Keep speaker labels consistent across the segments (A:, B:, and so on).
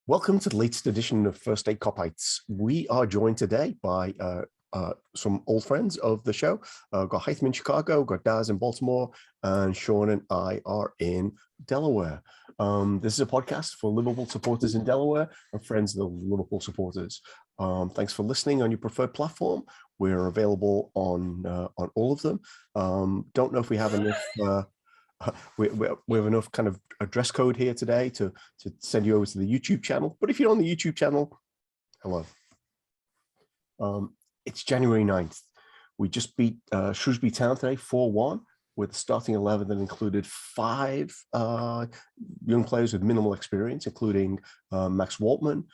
A: Welcome to the latest edition of First State Kopites. We are joined today by some old friends of the show. Got Hytham in Chicago, got Daz in Baltimore, and Sean and I are in Delaware. This is a podcast for Liverpool supporters in Delaware and friends of the Liverpool supporters. Thanks for listening on your preferred platform. We're available on all of them. Don't know if we have enough. We have enough kind of a dress code here today to send you over to the YouTube channel. But if you're on the YouTube channel, hello. It's January 9th. We just beat Shrewsbury Town today, 4-1, with a starting 11 that included 5 young players with minimal experience, including Max Woltman,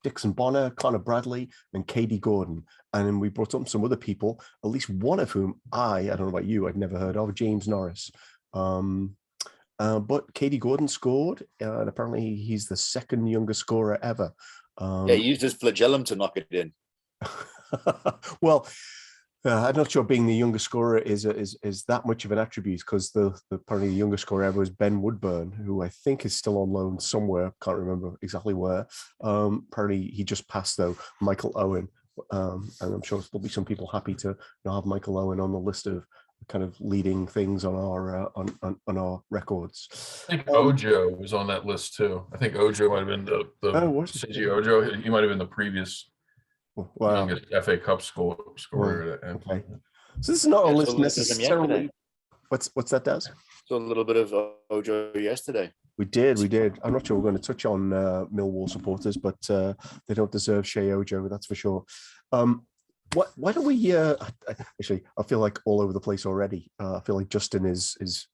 A: Dixon-Bonner, Conor Bradley, and Kaide Gordon. And then we brought up some other people, at least one of whom I don't know about you, I'd never heard of, James Norris. But Kaide Gordon scored, and apparently he's the second youngest scorer ever.
B: Yeah, he used his flagellum to knock it in.
A: Well, I'm not sure being the youngest scorer is that much of an attribute, because apparently the youngest scorer ever was Ben Woodburn, who I think is still on loan somewhere. Can't remember exactly where. Apparently he just passed though Michael Owen, and I'm sure there'll be some people happy to have Michael Owen on the list of kind of leading things on our on our records.
C: I think Ojo was on that list too. I think Ojo might have been the CG Ojo. He might have been the previous.
A: Wow.
C: Youngest FA Cup scorer.
A: Okay. So this is not a list necessarily. What's that, Daz?
B: So a little bit of Ojo yesterday.
A: We did. I'm not sure we're going to touch on Millwall supporters, but they don't deserve Shea Ojo, that's for sure. Why don't we? Actually, I feel like all over the place already. I feel like Justin is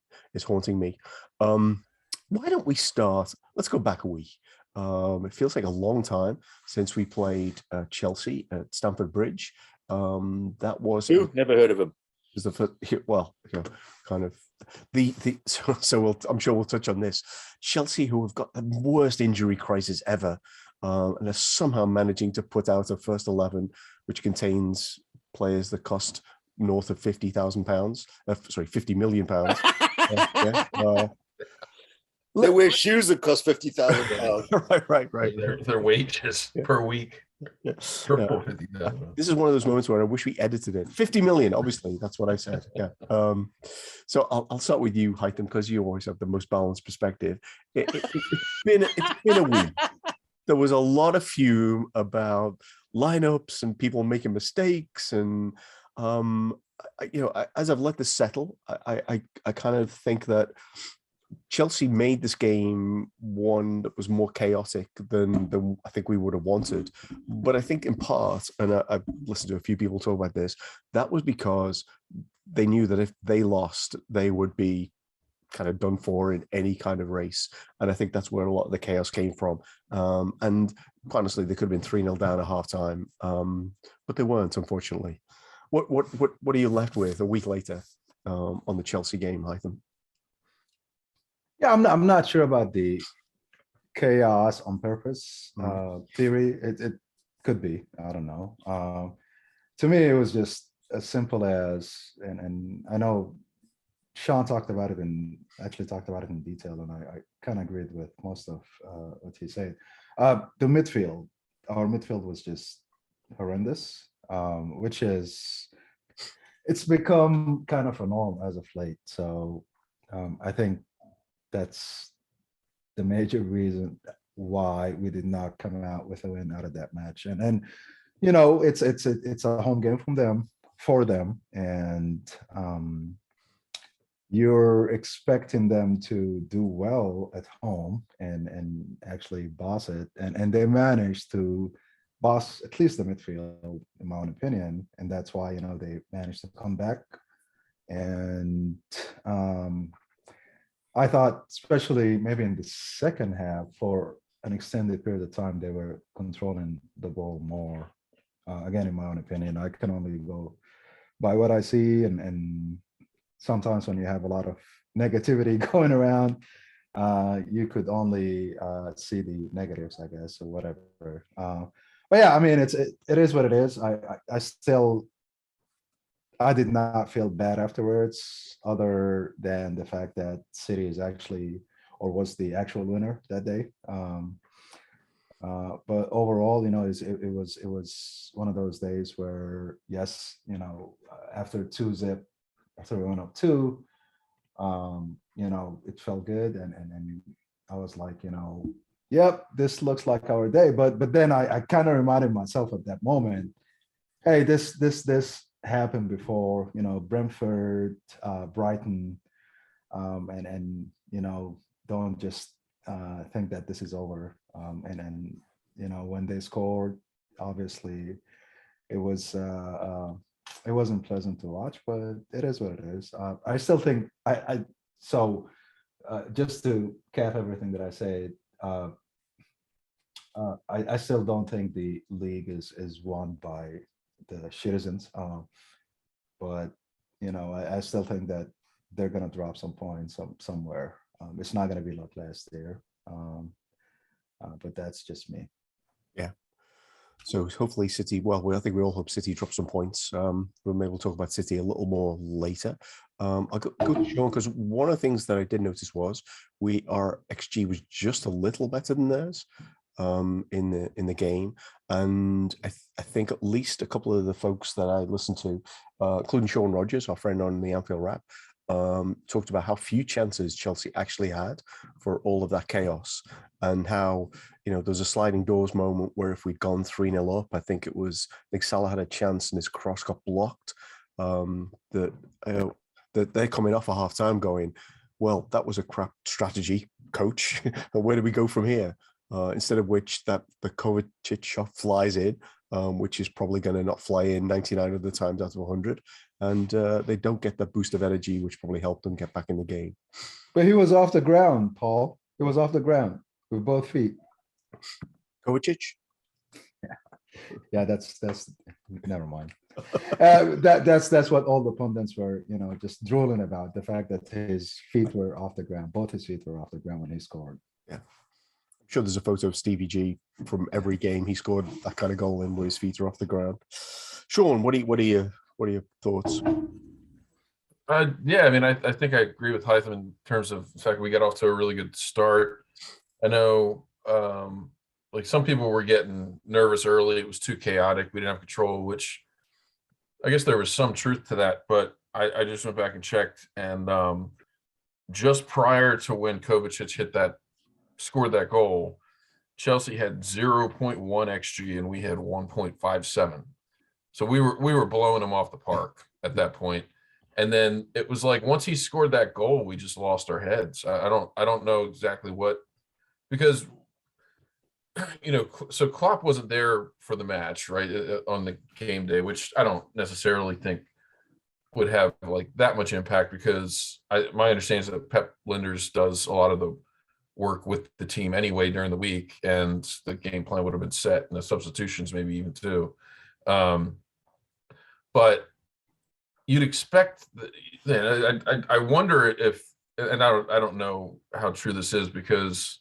A: haunting me. Why don't we start? Let's go back a week. It feels like a long time since we played Chelsea at Stamford Bridge. That was
B: never heard of him.
A: Was the first, well, kind of so I'm sure we'll touch on this. Chelsea, who have got the worst injury crisis ever, and are somehow managing to put out a first 11, which contains players that cost north of £50,000. Sorry, £50 million.
B: They wear shoes that cost £50,000.
A: Right.
C: Their wages per week.
A: Yeah. This is one of those moments where I wish we edited it. 50 million, obviously, that's what I said. Yeah. So I'll start with you, Hytham, because you always have the most balanced perspective. It's been a week. There was a lot of fume about lineups and people making mistakes, and as I've let this settle, I kind of think that Chelsea made this game one that was more chaotic than I think we would have wanted. But I think in part, and I've listened to a few people talk about this, that was because they knew that if they lost, they would be kind of done for in any kind of race. And I think that's where a lot of the chaos came from. And honestly, they could have been 3-0 down at halftime, but they weren't, unfortunately. What are you left with a week later on the Chelsea game, Hytham?
D: Yeah, I'm not sure about the chaos on purpose theory. It could be. I don't know. To me, it was just as simple as, and I know Sean talked about it and actually talked about it in detail, and I kind of agreed with most of what he said. Our midfield was just horrendous, which is, it's become kind of a norm as of late. So I think that's the major reason why we did not come out with a win out of that match. And it's a home game for them, and you're expecting them to do well at home and actually boss it, and they managed to boss at least the midfield, in my own opinion, and that's why they managed to come back. And I thought, especially maybe in the second half, for an extended period of time, they were controlling the ball more. Again, in my own opinion, I can only go by what I see, and sometimes when you have a lot of negativity going around, you could only see the negatives, I guess, or whatever. But yeah, I mean, it is what it is. I did not feel bad afterwards, other than the fact that City is actually or was the actual winner that day. But overall, you know, it was one of those days where, yes, you know, after 2-0, after we went up 2, you know, it felt good, and I was like, you know, yep, this looks like our day. But then I kind of reminded myself at that moment, hey, this happened before, you know, Brentford, Brighton, and you know, don't just think that this is over. And you know, when they scored, obviously it wasn't pleasant to watch, but it is what it is. I still think just to cap everything that I said, I still don't think the league is won by the citizens, but you know, I still think that they're gonna drop some points somewhere. It's not gonna be like last year, but that's just me.
A: Yeah. So hopefully City, well, I think we all hope City drop some points. We'll maybe talk about City a little more later. I'll go to Sean, because one of the things that I did notice was our XG was just a little better than theirs in the game. And I think at least a couple of the folks that I listened to, including Sean Rogers, our friend on the Anfield Wrap, talked about how few chances Chelsea actually had for all of that chaos, and how, you know, there's a sliding doors moment where if we'd gone 3-0 up, I think Salah had a chance and his cross got blocked. That they're coming off a half time going, well, that was a crap strategy, coach. And where do we go from here? Instead of which the Kovacic shot flies in, which is probably going to not fly in 99 of the times out of 100. And they don't get that boost of energy, which probably helped them get back in the game.
D: But he was off the ground, Paul. He was off the ground with both feet.
A: Kovacic?
D: Yeah, that's never mind. That's what all the pundits were, you know, just drooling about, the fact that his feet were off the ground. Both his feet were off the ground when he scored.
A: Yeah. I'm sure there's a photo of Stevie G from every game he scored that kind of goal in where his feet are off the ground. Sean, what are your thoughts?
C: Yeah, I mean, I think I agree with Hytham in terms of the fact we got off to a really good start. I know, like some people were getting nervous early. It was too chaotic. We didn't have control, which I guess there was some truth to that. But I just went back and checked, and just prior to when Kovacic scored that goal, Chelsea had 0.1 xG and we had 1.57. So we were blowing them off the park at that point. And then it was like once he scored that goal, we just lost our heads. I don't know exactly what, because you know, so Klopp wasn't there for the match, right, on the game day, which I don't necessarily think would have like that much impact, because my understanding is that Pep Linders does a lot of the work with the team anyway during the week, and the game plan would have been set, and the substitutions maybe even too. But you'd expect that. I wonder if, and I don't know how true this is, because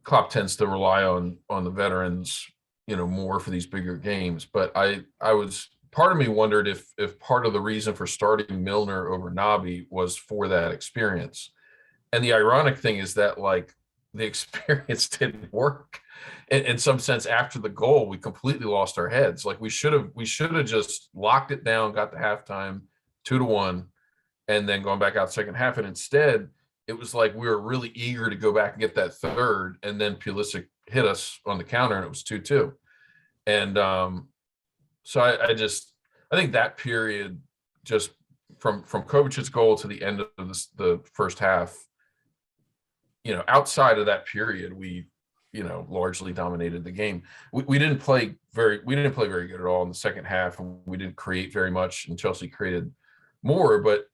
C: Klopp tends to rely on the veterans, you know, more for these bigger games. But part of me wondered if part of the reason for starting Milner over Naby was for that experience. And the ironic thing is that, like, the experience didn't work. In some sense, after the goal, we completely lost our heads. Like we should have just locked it down, got to halftime, 2-1, and then gone back out second half. And instead, it was like we were really eager to go back and get that third, and then Pulisic hit us on the counter, and it was 2-2. And so I think that period, just from Kovacic's goal to the end of the first half, you know, outside of that period, we, you know, largely dominated the game. We didn't play very good at all in the second half, and we didn't create very much, and Chelsea created more. But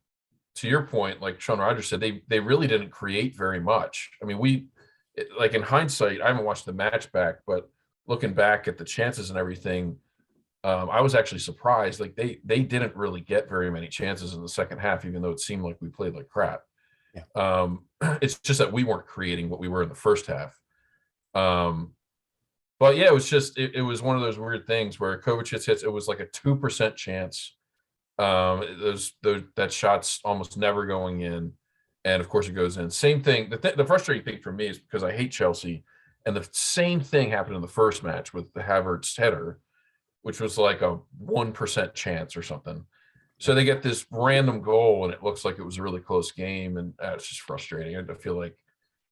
C: to your point, like Sean Rogers said, they really didn't create very much. I mean, like in hindsight, I haven't watched the match back, but looking back at the chances and everything, I was actually surprised. Like they didn't really get very many chances in the second half, even though it seemed like we played like crap. Yeah. It's just that we weren't creating what we were in the first half. But yeah, it was just it was one of those weird things where Kovacic hits. It was like a 2% chance. That shot's almost never going in, and of course it goes in. Same thing. The frustrating thing for me is because I hate Chelsea, and the same thing happened in the first match with the Havertz header, which was like a 1% chance or something. So they get this random goal, and it looks like it was a really close game, and it's just frustrating. I feel like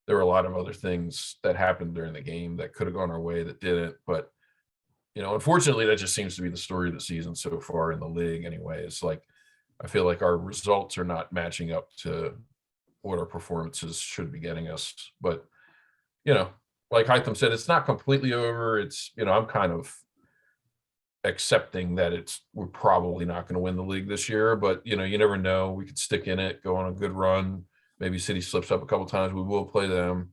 C: there were a lot of other things that happened during the game that could have gone our way that didn't. But, unfortunately, that just seems to be the story of the season so far in the league anyway. It's like, I feel like our results are not matching up to what our performances should be getting us. But, like Hytham said, it's not completely over. It's, I'm kind of accepting that we're probably not going to win the league this year, but you never know. We could stick in it, go on a good run. Maybe City slips up a couple times. We will play them.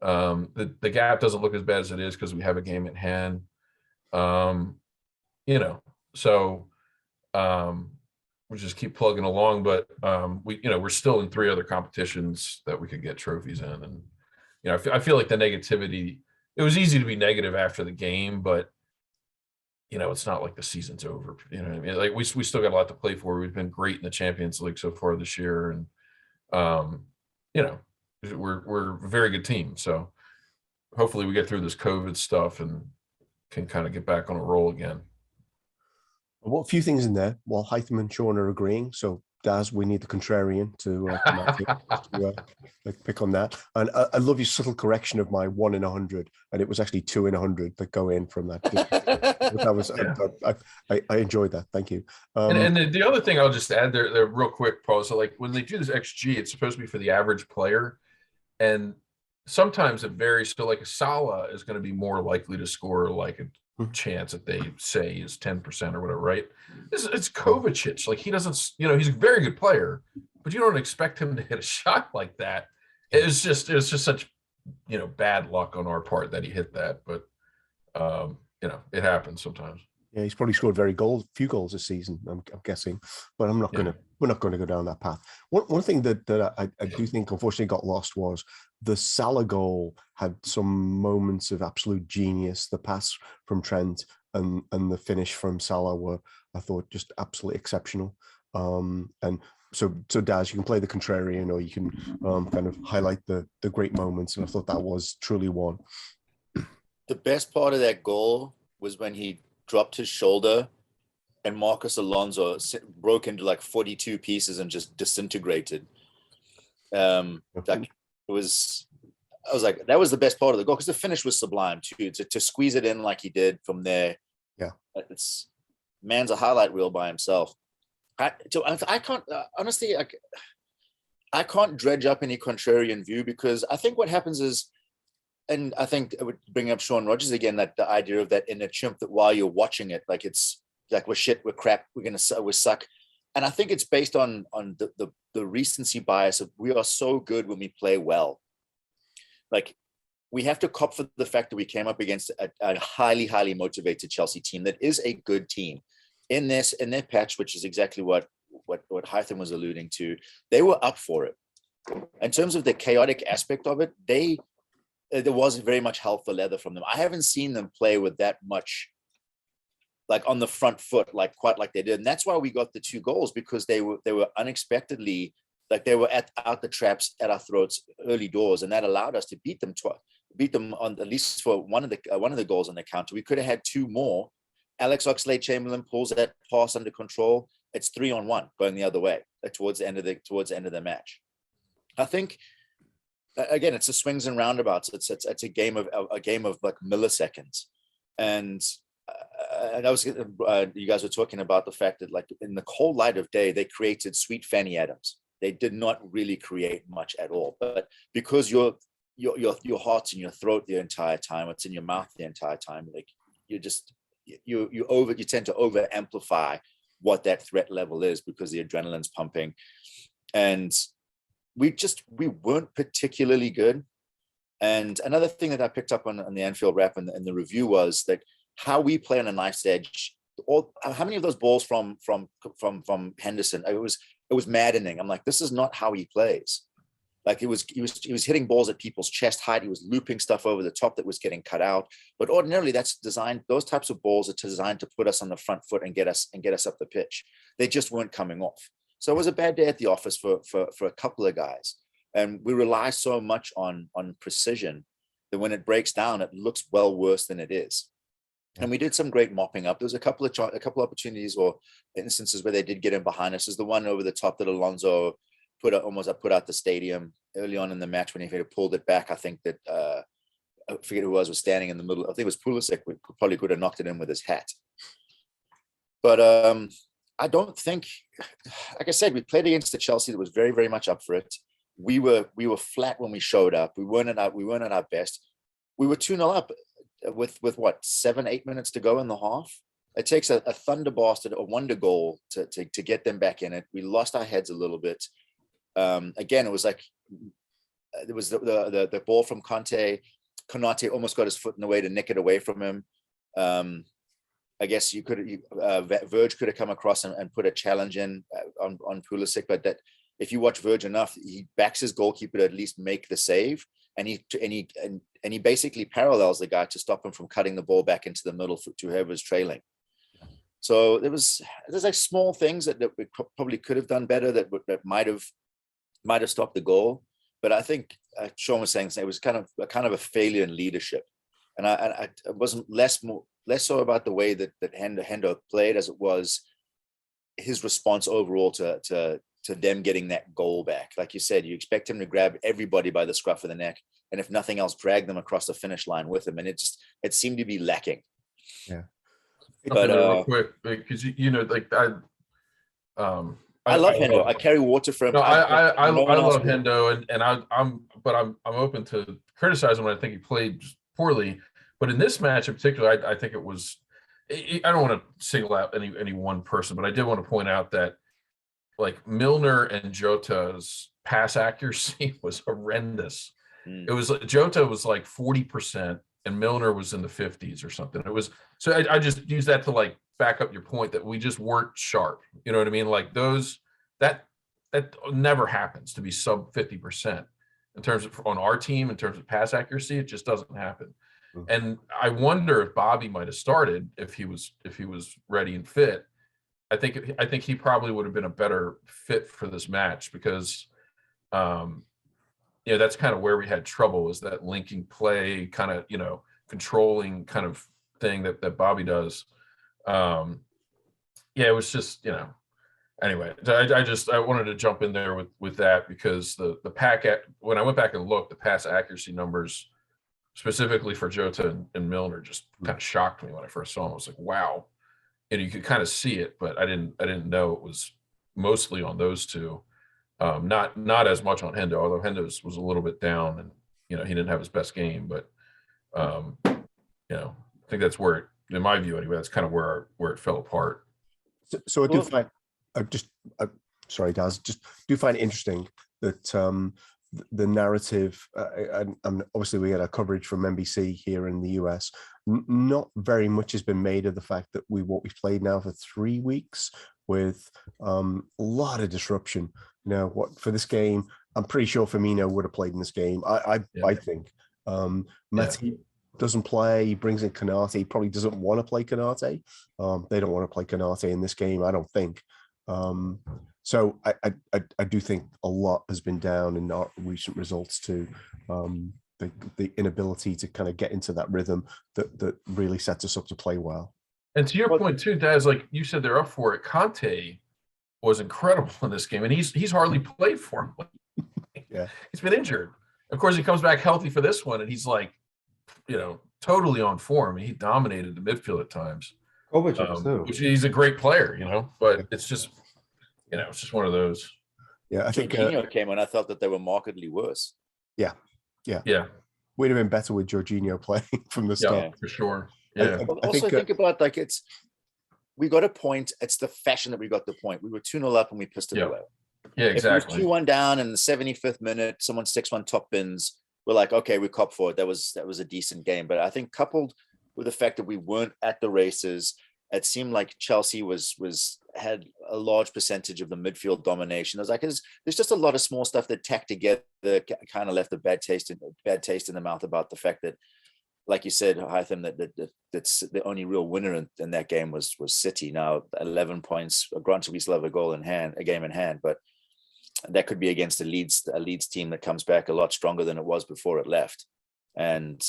C: The gap doesn't look as bad as it is because we have a game at hand. So we just keep plugging along. But we're still in 3 other competitions that we could get trophies in, and I feel like the negativity. It was easy to be negative after the game, but it's not like the season's over. What I mean? Like we still got a lot to play for. We've been great in the Champions League so far this year, and we're a very good team. So hopefully we get through this COVID stuff and can kind of get back on a roll again.
A: Well, a few things in there. While Hytham and Sean are agreeing, so Daz, we need the contrarian to pick on that. And I love your subtle correction of my 1 in 100, and it was actually 2 in 100 that go in from that. That was I enjoyed that. Thank you.
C: And the other thing I'll just add there real quick, Paul. So like when they do this XG, it's supposed to be for the average player, and sometimes it varies. So like a Salah is going to be more likely to score like a chance that they say is 10% or whatever, right? It's Kovacic. Like he doesn't, he's a very good player, but you don't expect him to hit a shot like that. It was just such, bad luck on our part that he hit that. But it happens sometimes.
A: Yeah, he's probably scored few goals this season, I'm guessing, but we're not going to go down that path. One thing that I do think unfortunately got lost was the Salah goal had some moments of absolute genius. The pass from Trent and the finish from Salah were, I thought, just absolutely exceptional. And so Daz, you can play the contrarian, or you can kind of highlight the great moments. And I thought that was truly one.
B: The best part of that goal was when he dropped his shoulder and Marcus Alonso broke into like 42 pieces and just disintegrated. I was like, that was the best part of the goal, because the finish was sublime too. To squeeze it in like he did from there. Yeah, it's man's a highlight reel by himself. I can't honestly, I can't dredge up any contrarian view, because I think what happens is, and I think it would bring up Sean Rogers again, that the idea of that inner chimp, that while you're watching it, like it's like we're shit, we're crap, we suck. And I think it's based on the recency bias of we are so good when we play well. Like we have to cop for the fact that we came up against a highly, highly motivated Chelsea team that is a good team. In their patch, which is exactly what Hytham was alluding to, they were up for it. In terms of the chaotic aspect of it, there was very much hell for leather from them. I haven't seen them play with that much, like on the front foot, like quite like they did. And that's why we got the 2 goals, because they were unexpectedly, like they were out the traps at our throats early doors, and that allowed us to beat them on at least for one of the goals on the counter. We could have had 2 more. Alex Oxlade-Chamberlain pulls that pass under control. It's 3-on-1 going the other way towards the end of the match. I think, again, it's a swings and roundabouts. It's a game of like milliseconds, and you guys were talking about the fact that, like, in the cold light of day, they created sweet Fanny Adams. They did not really create much at all, but because your heart's in your throat the entire time, it's in your mouth the entire time. Like you tend to over amplify what that threat level is, because the adrenaline's pumping, and we weren't particularly good. And another thing that I picked up on the Anfield Wrap and the review was that how we play on a knife's edge, how many of those balls from Henderson, it was maddening. I'm like, this is not how he plays. Like he was hitting balls at people's chest height. He was looping stuff over the top that was getting cut out. But ordinarily, that's designed. Those types of balls are designed to put us on the front foot and get us up the pitch. They just weren't coming off. So it was a bad day at the office for a couple of guys. And we rely so much on precision that when it breaks down, it looks well worse than it is. And we did some great mopping up. There was a couple opportunities or instances where they did get in behind us. There's the one over the top that Alonso put out the stadium early on in the match when he had pulled it back. I think that I forget who was standing in the middle. I think it was Pulisic. We probably could have knocked it in with his hat. But I don't think, like I said, we played against the Chelsea that was very, very much up for it. We were flat when we showed up. We weren't at our best. We were 2-0 up with what, 7-8 minutes to go in the half. It takes a thunderbolt, a wonder goal to get them back in it. We lost our heads a little bit. Again, it was like there was the ball from Conte. Konate almost got his foot in the way to nick it away from him. I guess Verge could have come across and put a challenge in on Pulisic, but that if you watch Verge enough, he backs his goalkeeper to at least make the save, and he basically parallels the guy to stop him from cutting the ball back into the middle to whoever's trailing. So there's like small things that we probably could have done better that might have stopped the goal. But I think Sean was saying it was kind of a failure in leadership, and I wasn't less so about the way that Hendo played as it was his response overall to them getting that goal back. Like you said, you expect him to grab everybody by the scruff of the neck, and if nothing else, drag them across the finish line with him, and it seemed to be lacking.
A: Yeah,
B: but
C: real quick, because like
B: I love Hendo. I carry water for him.
C: No, I love Hendo, and I'm open to criticize him when I think he played poorly. But in this match in particular, I think it was. I don't want to single out any one person, but I did want to point out that like Milner and Jota's pass accuracy was horrendous. It was Jota was like 40%, and Milner was in the 50s or something. It was so I just use that to like back up your point that we just weren't sharp. You know what I mean? Like that never happens to be sub 50% in terms of on our team, in terms of pass accuracy. It just doesn't happen. And I wonder if Bobby might have started if he was ready and fit. I think he probably would have been a better fit for this match because that's kind of where we had trouble, is that linking play, kind of, controlling kind of thing that Bobby does. It was just, anyway, I wanted to jump in there with that because the when I went back and looked, the pass accuracy numbers specifically for Jota and Milner just kind of shocked me when I first saw them. I was like, wow. And you could kind of see it, but I didn't know it was mostly on those two. Not as much on Hendo, although Hendo was a little bit down and, he didn't have his best game, but I think that's where in my view anyway, that's kind of where it fell apart.
A: So I do find, sorry, Daz, just do find it interesting that the narrative, and obviously we had our coverage from NBC here in the US. Not very much has been made of the fact that we've played now for 3 weeks with a lot of disruption. What for this game? I'm pretty sure Firmino would have played in this game. I think Matip doesn't play. He brings in Konate. He probably doesn't want to play Konate. They don't want to play Konate in this game, I don't think. So I do think a lot has been down in our recent results to the inability to kind of get into that rhythm that really sets us up to play well.
C: And to your point too, Daz, like you said, they're up for it. Conte was incredible in this game, and he's hardly played for him.
A: Yeah,
C: he's been injured. Of course, he comes back healthy for this one, and he's like, totally on form. He dominated the midfield at times.
D: Kovacic too.
C: Which he's a great player, but it's just, it's just one of those.
A: Yeah, I think
B: Jorginho came on. I thought that they were markedly worse.
A: Yeah. We'd have been better with Jorginho playing from the start.
C: Yeah, for sure. Yeah.
B: I think about like we got a point. It's the fashion that we got the point. We were 2-0 up and we pissed it away.
C: Yeah, exactly.
B: If it was 2-1 down in the 75th minute, someone sticks one top bins, we're like, okay, we cop for it. That was a decent game. But I think coupled with the fact that we weren't at the races, it seemed like Chelsea had a large percentage of the midfield domination. I was like, there's just a lot of small stuff that tacked together, kind of left a bad taste in the mouth about the fact that, like you said, Hytham, that's the only real winner in that game was City. Now 11 points. Granted, we still have a game in hand, but that could be against a Leeds team that comes back a lot stronger than it was before it left. And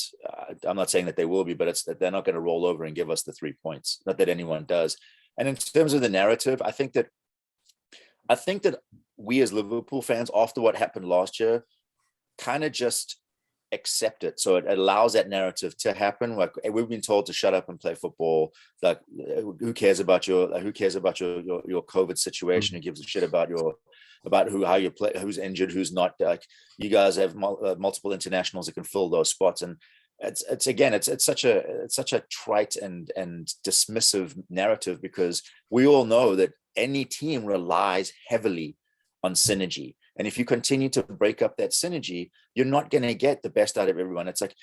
B: I'm not saying that they will be, but it's that they're not going to roll over and give us the 3 points. Not that anyone does. And in terms of the narrative, I think that we as Liverpool fans, after what happened last year, kind of just accept it. So it allows that narrative to happen. Like, we've been told to shut up and play football. Like, who cares about your COVID situation? Who gives a shit about how you play, who's injured, who's not? Like, you guys have multiple internationals that can fill those spots. And it's such a trite and dismissive narrative, because we all know that any team relies heavily on synergy. And if you continue to break up that synergy, you're not going to get the best out of everyone. It's like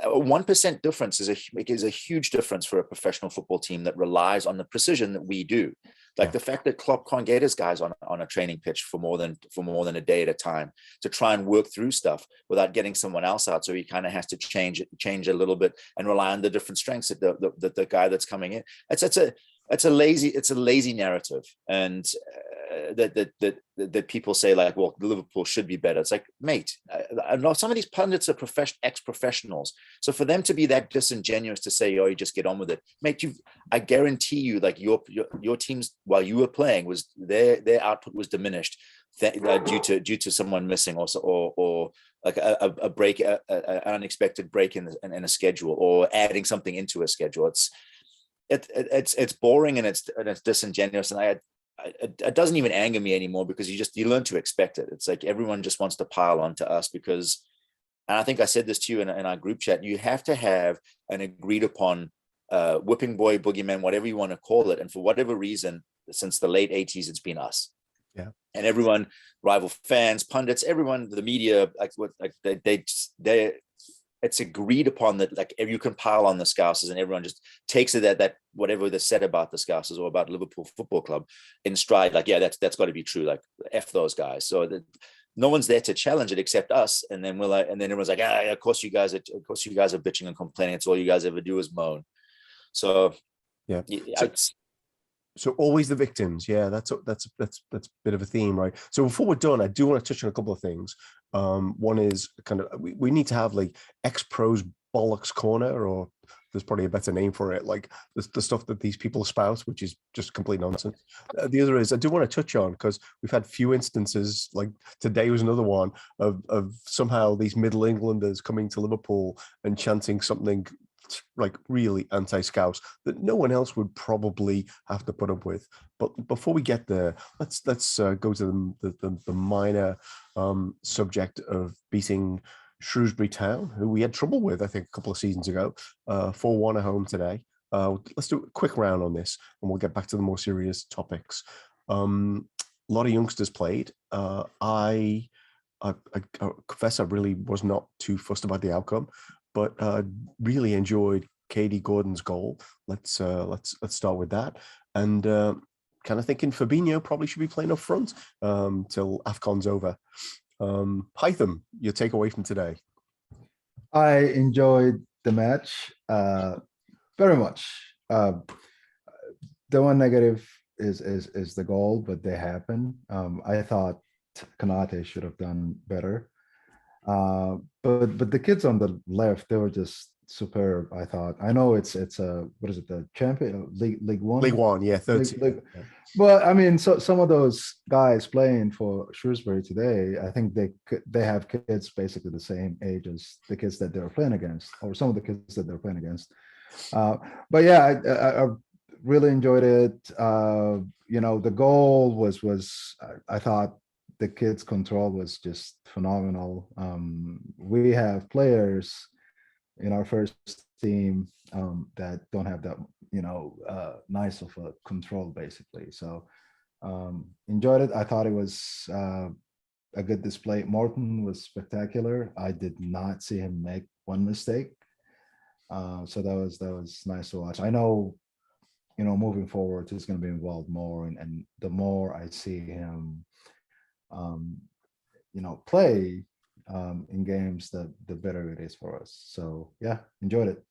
B: a 1% difference is a huge difference for a professional football team that relies on the precision that we do. Like, the fact that Klopp can't get his guys on a training pitch for more than a day at a time to try and work through stuff without getting someone else out. So he kind of has to change a little bit and rely on the different strengths that the guy that's coming in. It's a lazy narrative. And that people say, like, well, Liverpool should be better. It's like, mate, I know some of these pundits are ex-professionals. So for them to be that disingenuous to say, oh, you just get on with it, mate, I guarantee you, like, your teams while you were playing was their output was diminished due to someone missing or like a break, an unexpected break in a schedule, or adding something into a schedule. It's boring and it's disingenuous, and it doesn't even anger me anymore, because you learn to expect it. It's like everyone just wants to pile onto us because, and I think I said this to you in our group chat, you have to have an agreed upon whipping boy, boogeyman, whatever you want to call it. And for whatever reason, since the late 80s, it's been us.
A: Yeah. And
B: everyone, rival fans, pundits, everyone, the media, it's agreed upon that, like, you can pile on the Scousers, and everyone just takes it that whatever they said about the Scousers or about Liverpool Football Club in stride. Like, yeah, that's got to be true. Like, F those guys. So that no one's there to challenge it except us. And then everyone's like, of course you guys are bitching and complaining. It's all you guys ever do is moan. So
A: yeah. So always the victims. Yeah, that's a bit of a theme, right? So before we're done, I do want to touch on a couple of things. One is kind of, we need to have like ex-pros bollocks corner, or there's probably a better name for it, like the stuff that these people espouse, which is just complete nonsense. The other is, I do want to touch on, because we've had few instances, like today was another one, of somehow these Middle Englanders coming to Liverpool and chanting something like really anti-Scouse that no one else would probably have to put up with. But before we get there, let's go to the minor subject of beating Shrewsbury Town, who we had trouble with, I think, a couple of seasons ago, 4-1 at home today. Let's do a quick round on this, and we'll get back to the more serious topics. A lot of youngsters played. I confess I really was not too fussed about the outcome, but really enjoyed Kaide Gordon's goal. Let's start with that, and kind of thinking Firmino probably should be playing up front till AFCON's over. Hytham, your takeaway from today?
D: I enjoyed the match very much. The one negative is the goal, but they happen. I thought Konate should have done better. But the kids on the left, they were just superb, I thought. I know it's what is it, the champion League One?
A: League One, yeah, 13.
D: League. But I mean, so some of those guys playing for Shrewsbury today, I think they have kids basically the same age as the kids that they were playing against, or some of the kids that they're playing against. But yeah, I really enjoyed it. The goal was I thought the kids' control was just phenomenal. We have players in our first team that don't have that, nice of a control, basically. So enjoyed it. I thought it was a good display. Morton was spectacular. I did not see him make one mistake. So that was nice to watch. I know, moving forward, he's going to be involved more, and the more I see him play in games, the better it is for us. So yeah, enjoyed it.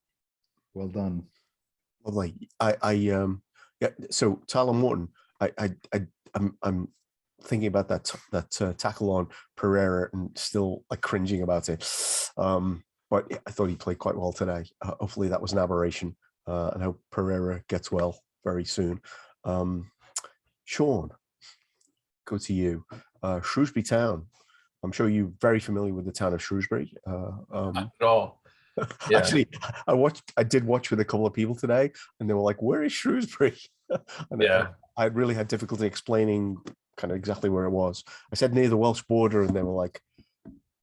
D: Well done.
A: Lovely. So Tyler Morton, I'm thinking about that tackle on Pereira and still like cringing about it. But yeah, I thought he played quite well today. Hopefully that was an aberration, and hope Pereira gets well very soon. Sean, go to you. Shrewsbury Town. I'm sure you're very familiar with the town of Shrewsbury.
C: Not at all. Yeah.
A: Actually, I did watch with a couple of people today, and they were like, "Where is Shrewsbury?" And
C: Yeah.
A: I really had difficulty explaining kind of exactly where it was. I said near the Welsh border, and they were like,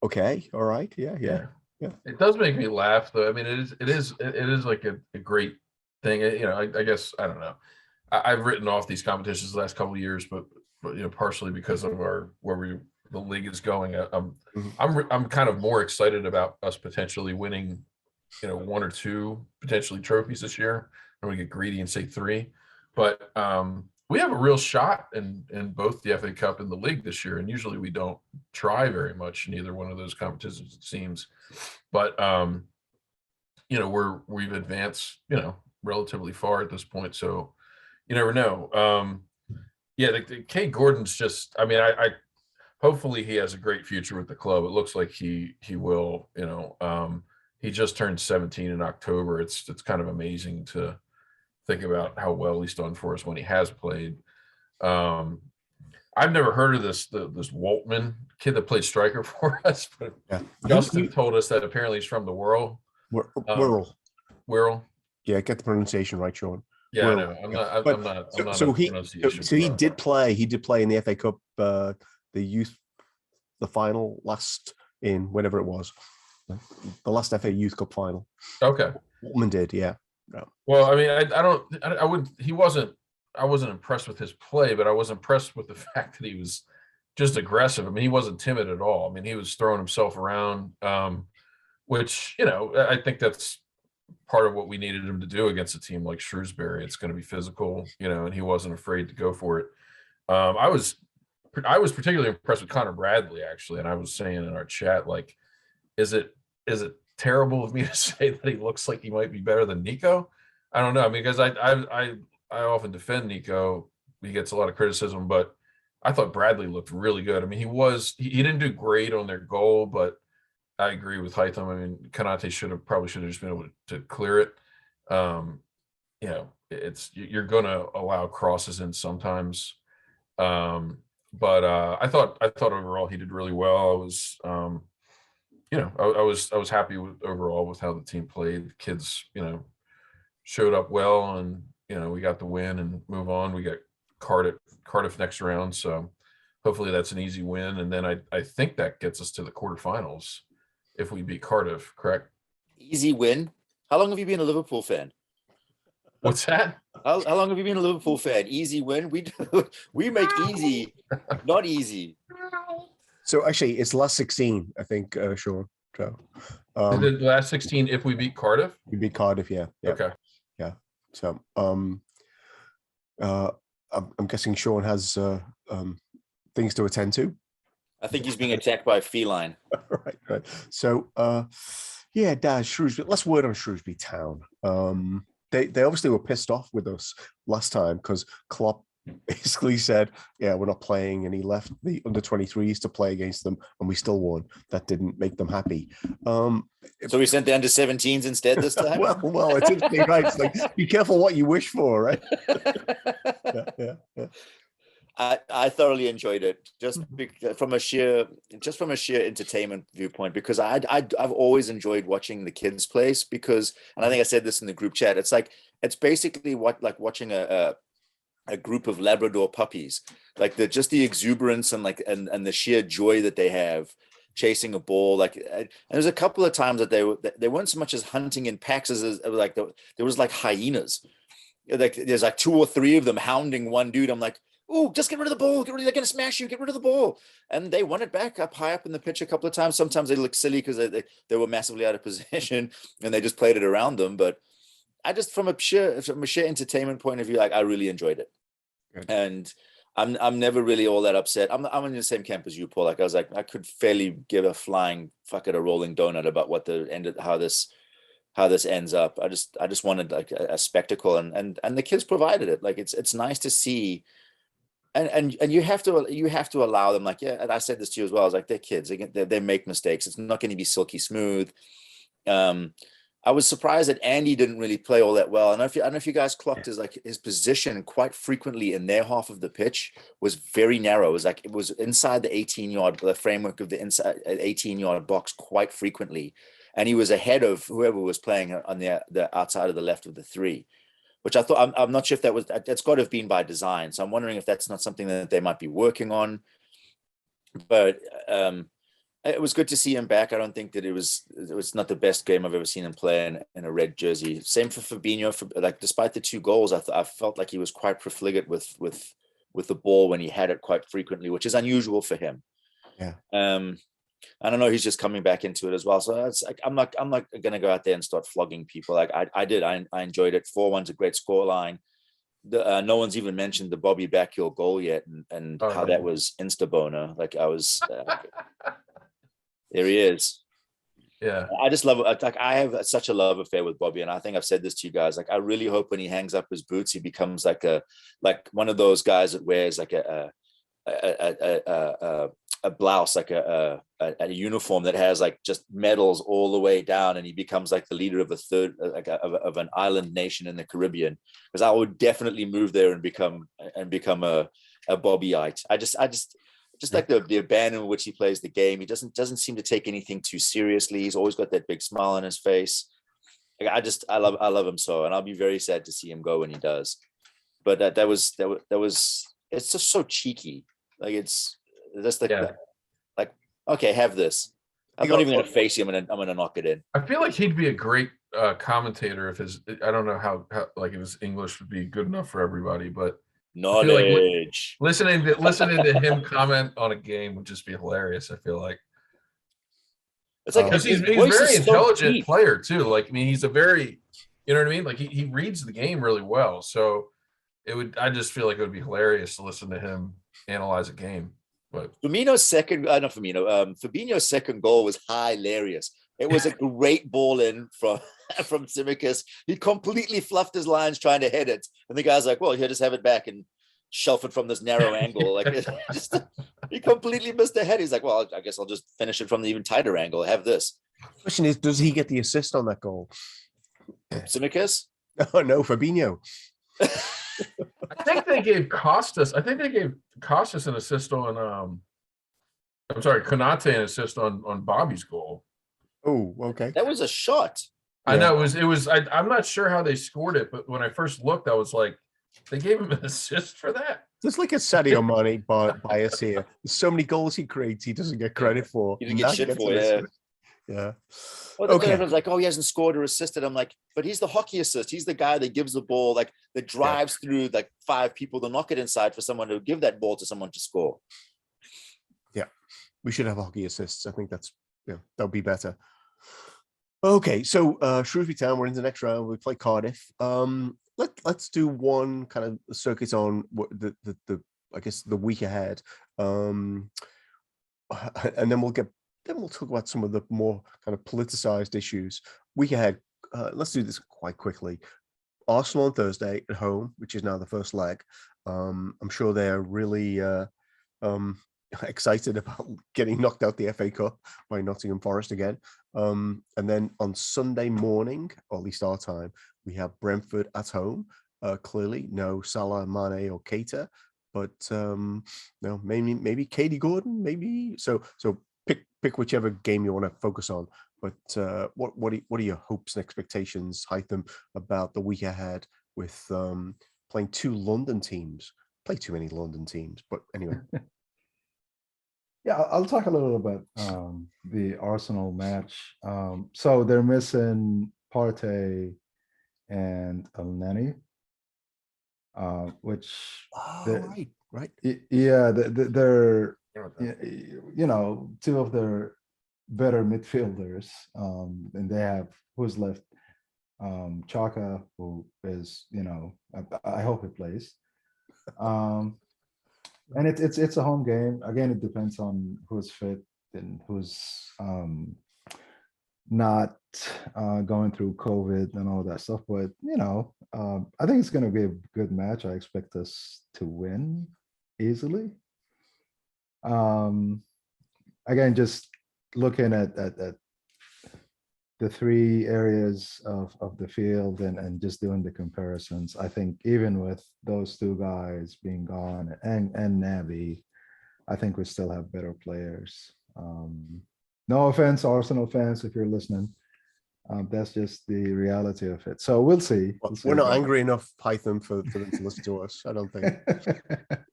A: "Okay, all right, yeah."
C: It does make me laugh, though. I mean, it is like a great thing. I guess I don't know. I've written off these competitions the last couple of years, but partially because of the league is going. I'm kind of more excited about us potentially winning, one or two potentially trophies this year. I'm gonna get greedy and say 3, but we have a real shot in both the FA Cup and the league this year, and usually we don't try very much in either one of those competitions, it seems. But we've advanced, relatively far at this point, so you never know. The Kaide Gordon's just, I mean, I hopefully he has a great future with the club. It looks like he will. He just turned 17 in October. It's kind of amazing to think about how well he's done for us when he has played. I've never heard of this Woltman kid that played striker for us, but Justin told us that apparently he's from the Wirral.
A: Wirral. Yeah, get the pronunciation right, Sean.
C: Yeah, I know. I'm not.
A: So he did play. He did play in the FA Cup, the final last in whenever it was, the last FA Youth Cup final.
C: Okay.
A: Woltman did, yeah.
C: Well, I mean, I wasn't impressed with his play, but I was impressed with the fact that he was just aggressive. I mean, he wasn't timid at all. I mean, he was throwing himself around, which, I think that's part of what we needed him to do against a team like Shrewsbury. It's going to be physical, and he wasn't afraid to go for it. I was particularly impressed with Conor Bradley, actually, and I was saying in our chat, like, is it terrible of me to say that he looks like he might be better than Nico? I don't know. I mean, because I often defend Nico. He gets a lot of criticism, but I thought Bradley looked really good. I mean, he didn't do great on their goal, but I agree with Hytham. I mean, Konate should have just been able to clear it. You're going to allow crosses in sometimes. But I thought overall he did really well. I was happy overall with how the team played. The kids, showed up well, and we got the win and move on. We got Cardiff next round, so hopefully that's an easy win. And then I think that gets us to the quarterfinals if we beat Cardiff. Correct?
B: Easy win. How long have you been a Liverpool fan?
C: What's that?
B: How long have you been a Liverpool fan? Easy win. We make easy, not easy.
A: So actually, it's last 16, I think, Sean. So,
C: the last 16 if we beat Cardiff.
A: We beat Cardiff, yeah.
C: Okay.
A: Yeah. So, I'm guessing Sean has things to attend to.
B: I think he's being attacked by a feline.
A: Right. So, Daz, Shrewsbury. Let's word on Shrewsbury Town. They obviously were pissed off with us last time because Klopp basically said, "Yeah, we're not playing," and he left the under-23s to play against them, and we still won. That didn't make them happy.
B: So we sent the under-17s instead this time.
A: well, it's interesting, right? It's like, be careful what you wish for, right? Yeah.
B: I thoroughly enjoyed it, just from a sheer entertainment viewpoint, because I've always enjoyed watching the kids play, because, and I think I said this in the group chat, it's basically like watching a group of Labrador puppies, like just the exuberance and the sheer joy that they have chasing a ball. And there's a couple of times that they weren't so much as hunting in packs as like there was like hyenas. Like there's like 2 or 3 of them hounding one dude. I'm like, oh, just get rid of the ball. They're going to smash you. Get rid of the ball. And they won it back up high up in the pitch a couple of times. Sometimes they look silly because they were massively out of position and they just played it around them. But I just, from a sheer entertainment point of view, like, I really enjoyed it. Good. And I'm never really all that upset. I'm in the same camp as you, Paul. Like, I was like, I could fairly give a flying fuck at a rolling donut about what how this ends up. I just wanted like a spectacle, and the kids provided it. Like, it's nice to see and you have to allow them, like, yeah, and I said this to you as well. I was like, they're kids, they make mistakes. It's not going to be silky smooth. I was surprised that Andy didn't really play all that well. And I don't know if you guys clocked his position quite frequently in their half of the pitch was very narrow. It was inside the 18-yard, the framework of the inside 18-yard box quite frequently, and he was ahead of whoever was playing on the outside of the left of the three, which I thought, I'm not sure if that's got to have been by design. So I'm wondering if that's not something that they might be working on. But it was good to see him back. I don't think that it was not the best game I've ever seen him play in a red jersey. Same for Fabinho. Despite the 2 goals, I felt like he was quite profligate with the ball when he had it quite frequently, which is unusual for him.
A: Yeah.
B: I don't know. He's just coming back into it as well. So it's like, I'm not going to go out there and start flogging people. Like I enjoyed it. 4-1's a great scoreline. No one's even mentioned the Bobby Backheel goal yet, and how that was insta-boner. Like I was. There he is.
C: Yeah.
B: I just love it. Like I have such a love affair with Bobby, and I think I've said this to you guys. Like I really hope when he hangs up his boots, he becomes like one of those guys that wears like a blouse, like a uniform that has like just medals all the way down, and he becomes like the leader of a third, of an island nation in the Caribbean. Because I would definitely move there and become a Bobbyite. I just like the abandon in which he plays the game. He doesn't seem to take anything too seriously. He's always got that big smile on his face. Like I love him so, and I'll be very sad to see him go when he does. But that was it's just so cheeky. Like it's just like like, okay, have this. I'm not even gonna face him, and I'm gonna knock it in.
C: I feel like he'd be a great commentator if I don't know how like if his English would be good enough for everybody, but
B: knowledge.
C: Like listening to him comment on a game would just be hilarious. I feel like
B: it's like
C: because he's a very intelligent player too. Like I mean, he's a very, you know what I mean. Like he reads the game really well. So I just feel like it would be hilarious to listen to him analyze a game. But
B: Fabinho's second goal was hilarious. It was a great ball in from Tsimikas. He completely fluffed his lines trying to head it, and the guy's like, "Well, he'll just have it back and shelf it from this narrow angle." Like he completely missed the head. He's like, "Well, I guess I'll just finish it from the even tighter angle. Have this."
A: Question is, does he get the assist on that goal?
B: Tsimikas?
A: Oh no, Fabinho.
C: I think they gave Costas an assist on I'm sorry, Konate an assist on Bobby's goal.
A: Oh, okay.
B: That was a shot.
C: I know it was. I'm not sure how they scored it, but when I first looked, I was like, they gave him an assist for that.
A: There's like a Sadio Mane bias here. There's so many goals he creates, he doesn't get credit for.
B: He didn't get shit for,
A: yeah.
B: Well, everyone's like, "Oh, he hasn't scored or assisted." I'm like, but he's the hockey assist. He's the guy that gives the ball, like that drives through like 5 people to knock it inside for someone to give that ball to someone to score.
A: Yeah, we should have hockey assists. I think that would be better. Okay, so Shrewsbury Town, we're in the next round. We play Cardiff. Let's do one kind of circuit on what the I guess the week ahead, and then we'll talk about some of the more kind of politicized issues. Week ahead, let's do this quite quickly. Arsenal on Thursday at home, which is now the first leg. I'm sure they're really excited about getting knocked out the FA Cup by Nottingham Forest again. And then on Sunday morning, or at least our time, we have Brentford at home. Clearly, no Salah, Mane, or Keita, but no, maybe Kaide Gordon, maybe. So pick whichever game you want to focus on. But what are your hopes and expectations, Hytham, about the week ahead with playing 2 London teams? Play too many London teams, but anyway.
D: Yeah, I'll talk a little about the Arsenal match. So they're missing Partey and Elneny, which
A: right.
D: Yeah, they're 2 of their better midfielders, and they have who's left. Chaka, who is I hope he plays. And it's a home game. Again, it depends on who's fit and who's not going through COVID and all that stuff. But I think it's going to be a good match. I expect us to win. easily. Again, just looking at the three areas of the field and just doing the comparisons, I think even with those two guys being gone and Naby, I think we still have better players. No offense, Arsenal fans, if you're listening. That's just the reality of it. So we'll see.
A: We're not angry enough, Python, for them to listen to us. I don't think.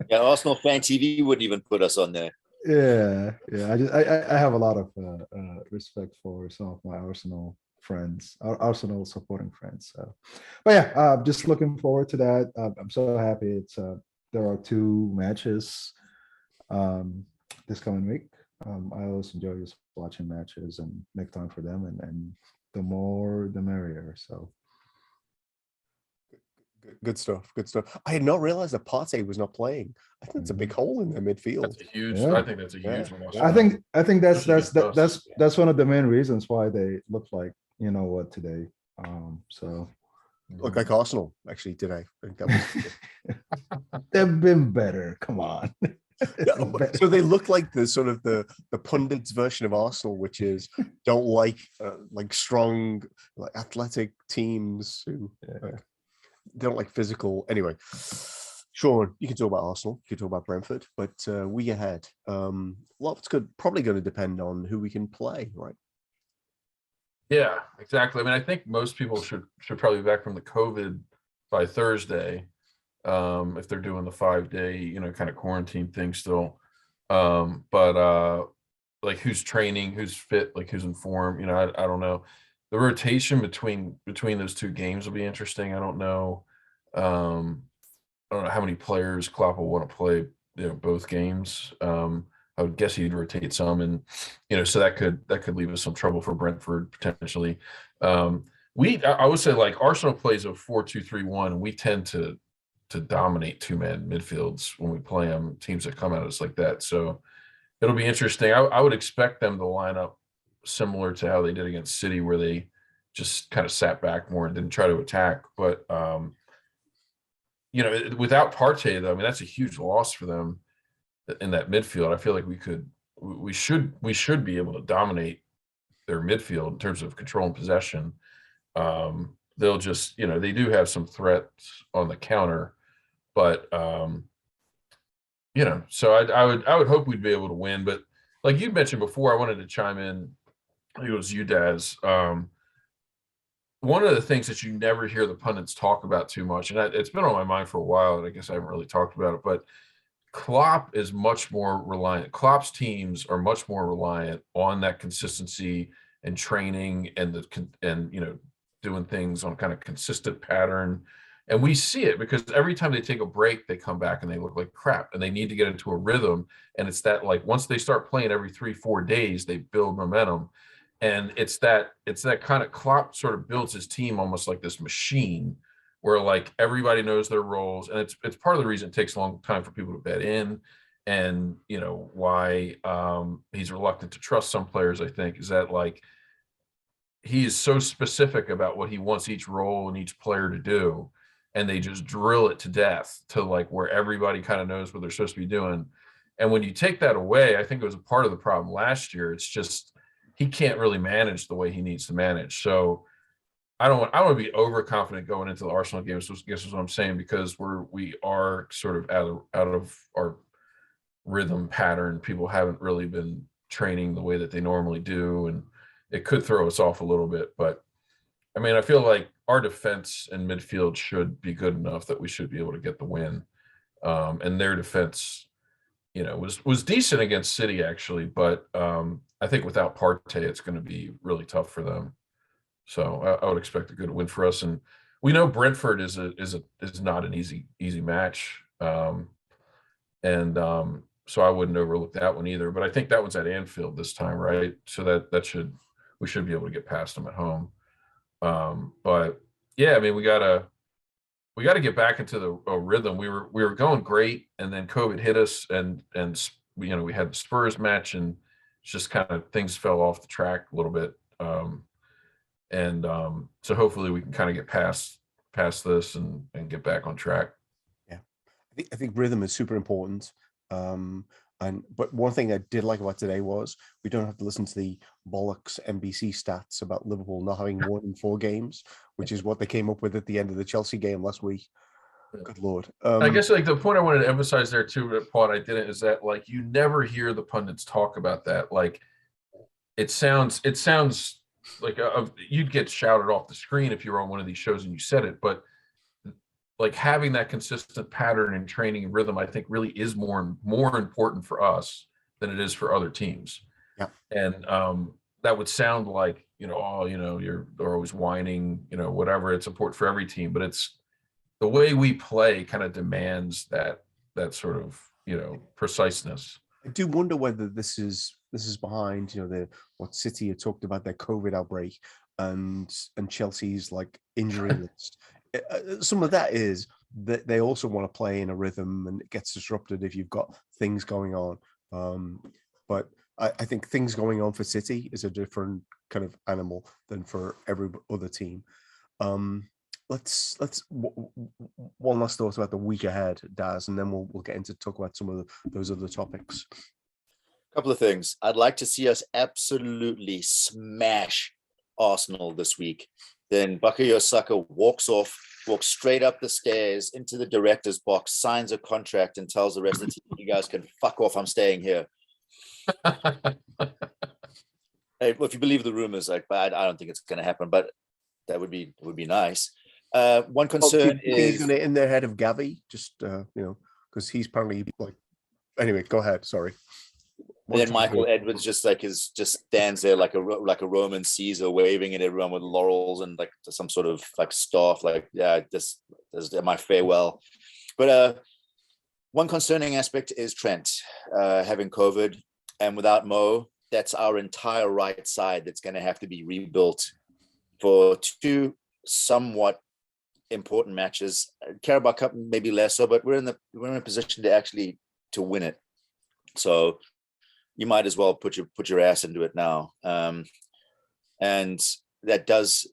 B: Yeah, Arsenal Fan TV wouldn't even put us on there.
D: Yeah. I have a lot of respect for some of my Arsenal friends, Arsenal supporting friends. So, but yeah, just looking forward to that. I'm so happy. It's there are two matches this coming week. I always enjoy just watching matches and make time for them, and the more the merrier. So
A: good stuff. I had not realized that Partey was not playing. I think it's a big hole in their midfield.
C: That's a huge.
D: Yeah.
C: I think that's a huge loss.
D: I think that's
C: Especially
D: that's one of the main reasons why they look like you know what today. So
A: Look like Arsenal actually today. I think that was
D: they've been better. Come on.
A: so they look like the sort of the pundits version of Arsenal, which is don't like strong, like athletic teams who don't like physical. Anyway, Sean, you can talk about Arsenal, you can talk about Brentford, but we ahead. Lots probably going to depend on who we can play, right?
C: Yeah, exactly. I mean, I think most people should probably be back from the COVID by Thursday, if they're doing the 5-day, kind of quarantine thing still. But like who's training, who's fit, like who's in form, I don't know. The rotation between those two games will be interesting. I don't know. I don't know how many players Klopp will want to play, both games. I would guess he'd rotate some, and so that could leave us some trouble for Brentford potentially. I would say like Arsenal plays a 4-2-3-1, and we tend to dominate two-man midfields when we play them, teams that come at us like that. So it'll be interesting. I would expect them to line up similar to how they did against City, where they just kind of sat back more and didn't try to attack. But without Partey, though, I mean, that's a huge loss for them in that midfield. I feel like we should be able to dominate their midfield in terms of control and possession. They'll just, they do have some threats on the counter, but so I would hope we'd be able to win. But like you mentioned before, I wanted to chime in. I think it was you, Daz. One of the things that you never hear the pundits talk about too much, and it's been on my mind for a while, and I guess I haven't really talked about it, but Klopp is much more reliant. Klopp's teams are much more reliant on that consistency and training and doing things on kind of consistent pattern. And we see it because every time they take a break, they come back and they look like crap, and they need to get into a rhythm. And it's that, like, once they start playing every 3-4 days, they build momentum. And it's that kind of Klopp sort of builds his team almost like this machine where like everybody knows their roles. And it's part of the reason it takes a long time for people to bet in, and why he's reluctant to trust some players, I think, is that like he is so specific about what he wants each role and each player to do, and they just drill it to death to like where everybody kind of knows what they're supposed to be doing. And when you take that away, I think it was a part of the problem last year. It's just he can't really manage the way he needs to manage. So I don't want to be overconfident going into the Arsenal game. So I guess is what I'm saying, because we are sort of out of our rhythm pattern. People haven't really been training the way that they normally do, and it could throw us off a little bit. But I mean, I feel like our defense and midfield should be good enough that we should be able to get the win. And their defense, was decent against City actually, but I think without Partey, it's going to be really tough for them. So I would expect a good win for us, and we know Brentford is not an easy match, so I wouldn't overlook that one either. But I think that one's at Anfield this time, right? So we should be able to get past them at home. But yeah, I mean, we gotta get back into the rhythm. We were going great, and then COVID hit us, and we had the Spurs match, and just kind of things fell off the track a little bit. So hopefully we can kind of get past this and get back on track.
A: Yeah. I think rhythm is super important. But one thing I did like about today was we don't have to listen to the bollocks NBC stats about Liverpool not having won in 4 games, which is what they came up with at the end of the Chelsea game last week. Good Lord.
C: I guess like the point I wanted to emphasize there too, Paul, I didn't, is that like you never hear the pundits talk about that. Like it sounds like you'd get shouted off the screen if you were on one of these shows and you said it, but like having that consistent pattern and training and rhythm, I think really is more important for us than it is for other teams.
A: Yeah.
C: And that would sound like, they're always whining, whatever. It's important for every team, but it's the way we play kind of demands that sort of, preciseness.
A: I do wonder whether this is behind, what City had talked about, their COVID outbreak and Chelsea's like injury list. Some of that is that they also want to play in a rhythm, and it gets disrupted if you've got things going on. But I think things going on for City is a different kind of animal than for every other team. Let's one last thought about the week ahead, Daz, and then we'll get into talk about some of those other topics.
B: A couple of things. I'd like to see us absolutely smash Arsenal this week. Then Bukayo Saka walks straight up the stairs into the director's box, signs a contract, and tells the rest of the team, "You guys can fuck off. I'm staying here." Hey, well, if you believe the rumors, I don't think it's going to happen, but that would be nice. One concern
A: is he's going to in their head of Gavi, just because he's apparently like. Anyway, go ahead. Sorry.
B: And then Michael Edwards just stands there like a Roman Caesar, waving at everyone with laurels and like some sort of like staff. Like, yeah, this is my farewell. But one concerning aspect is Trent having COVID, and without Mo, that's our entire right side that's going to have to be rebuilt for 2 somewhat important matches. Carabao Cup maybe less so, but we're in a position to win it. So you might as well put your ass into it now. And that does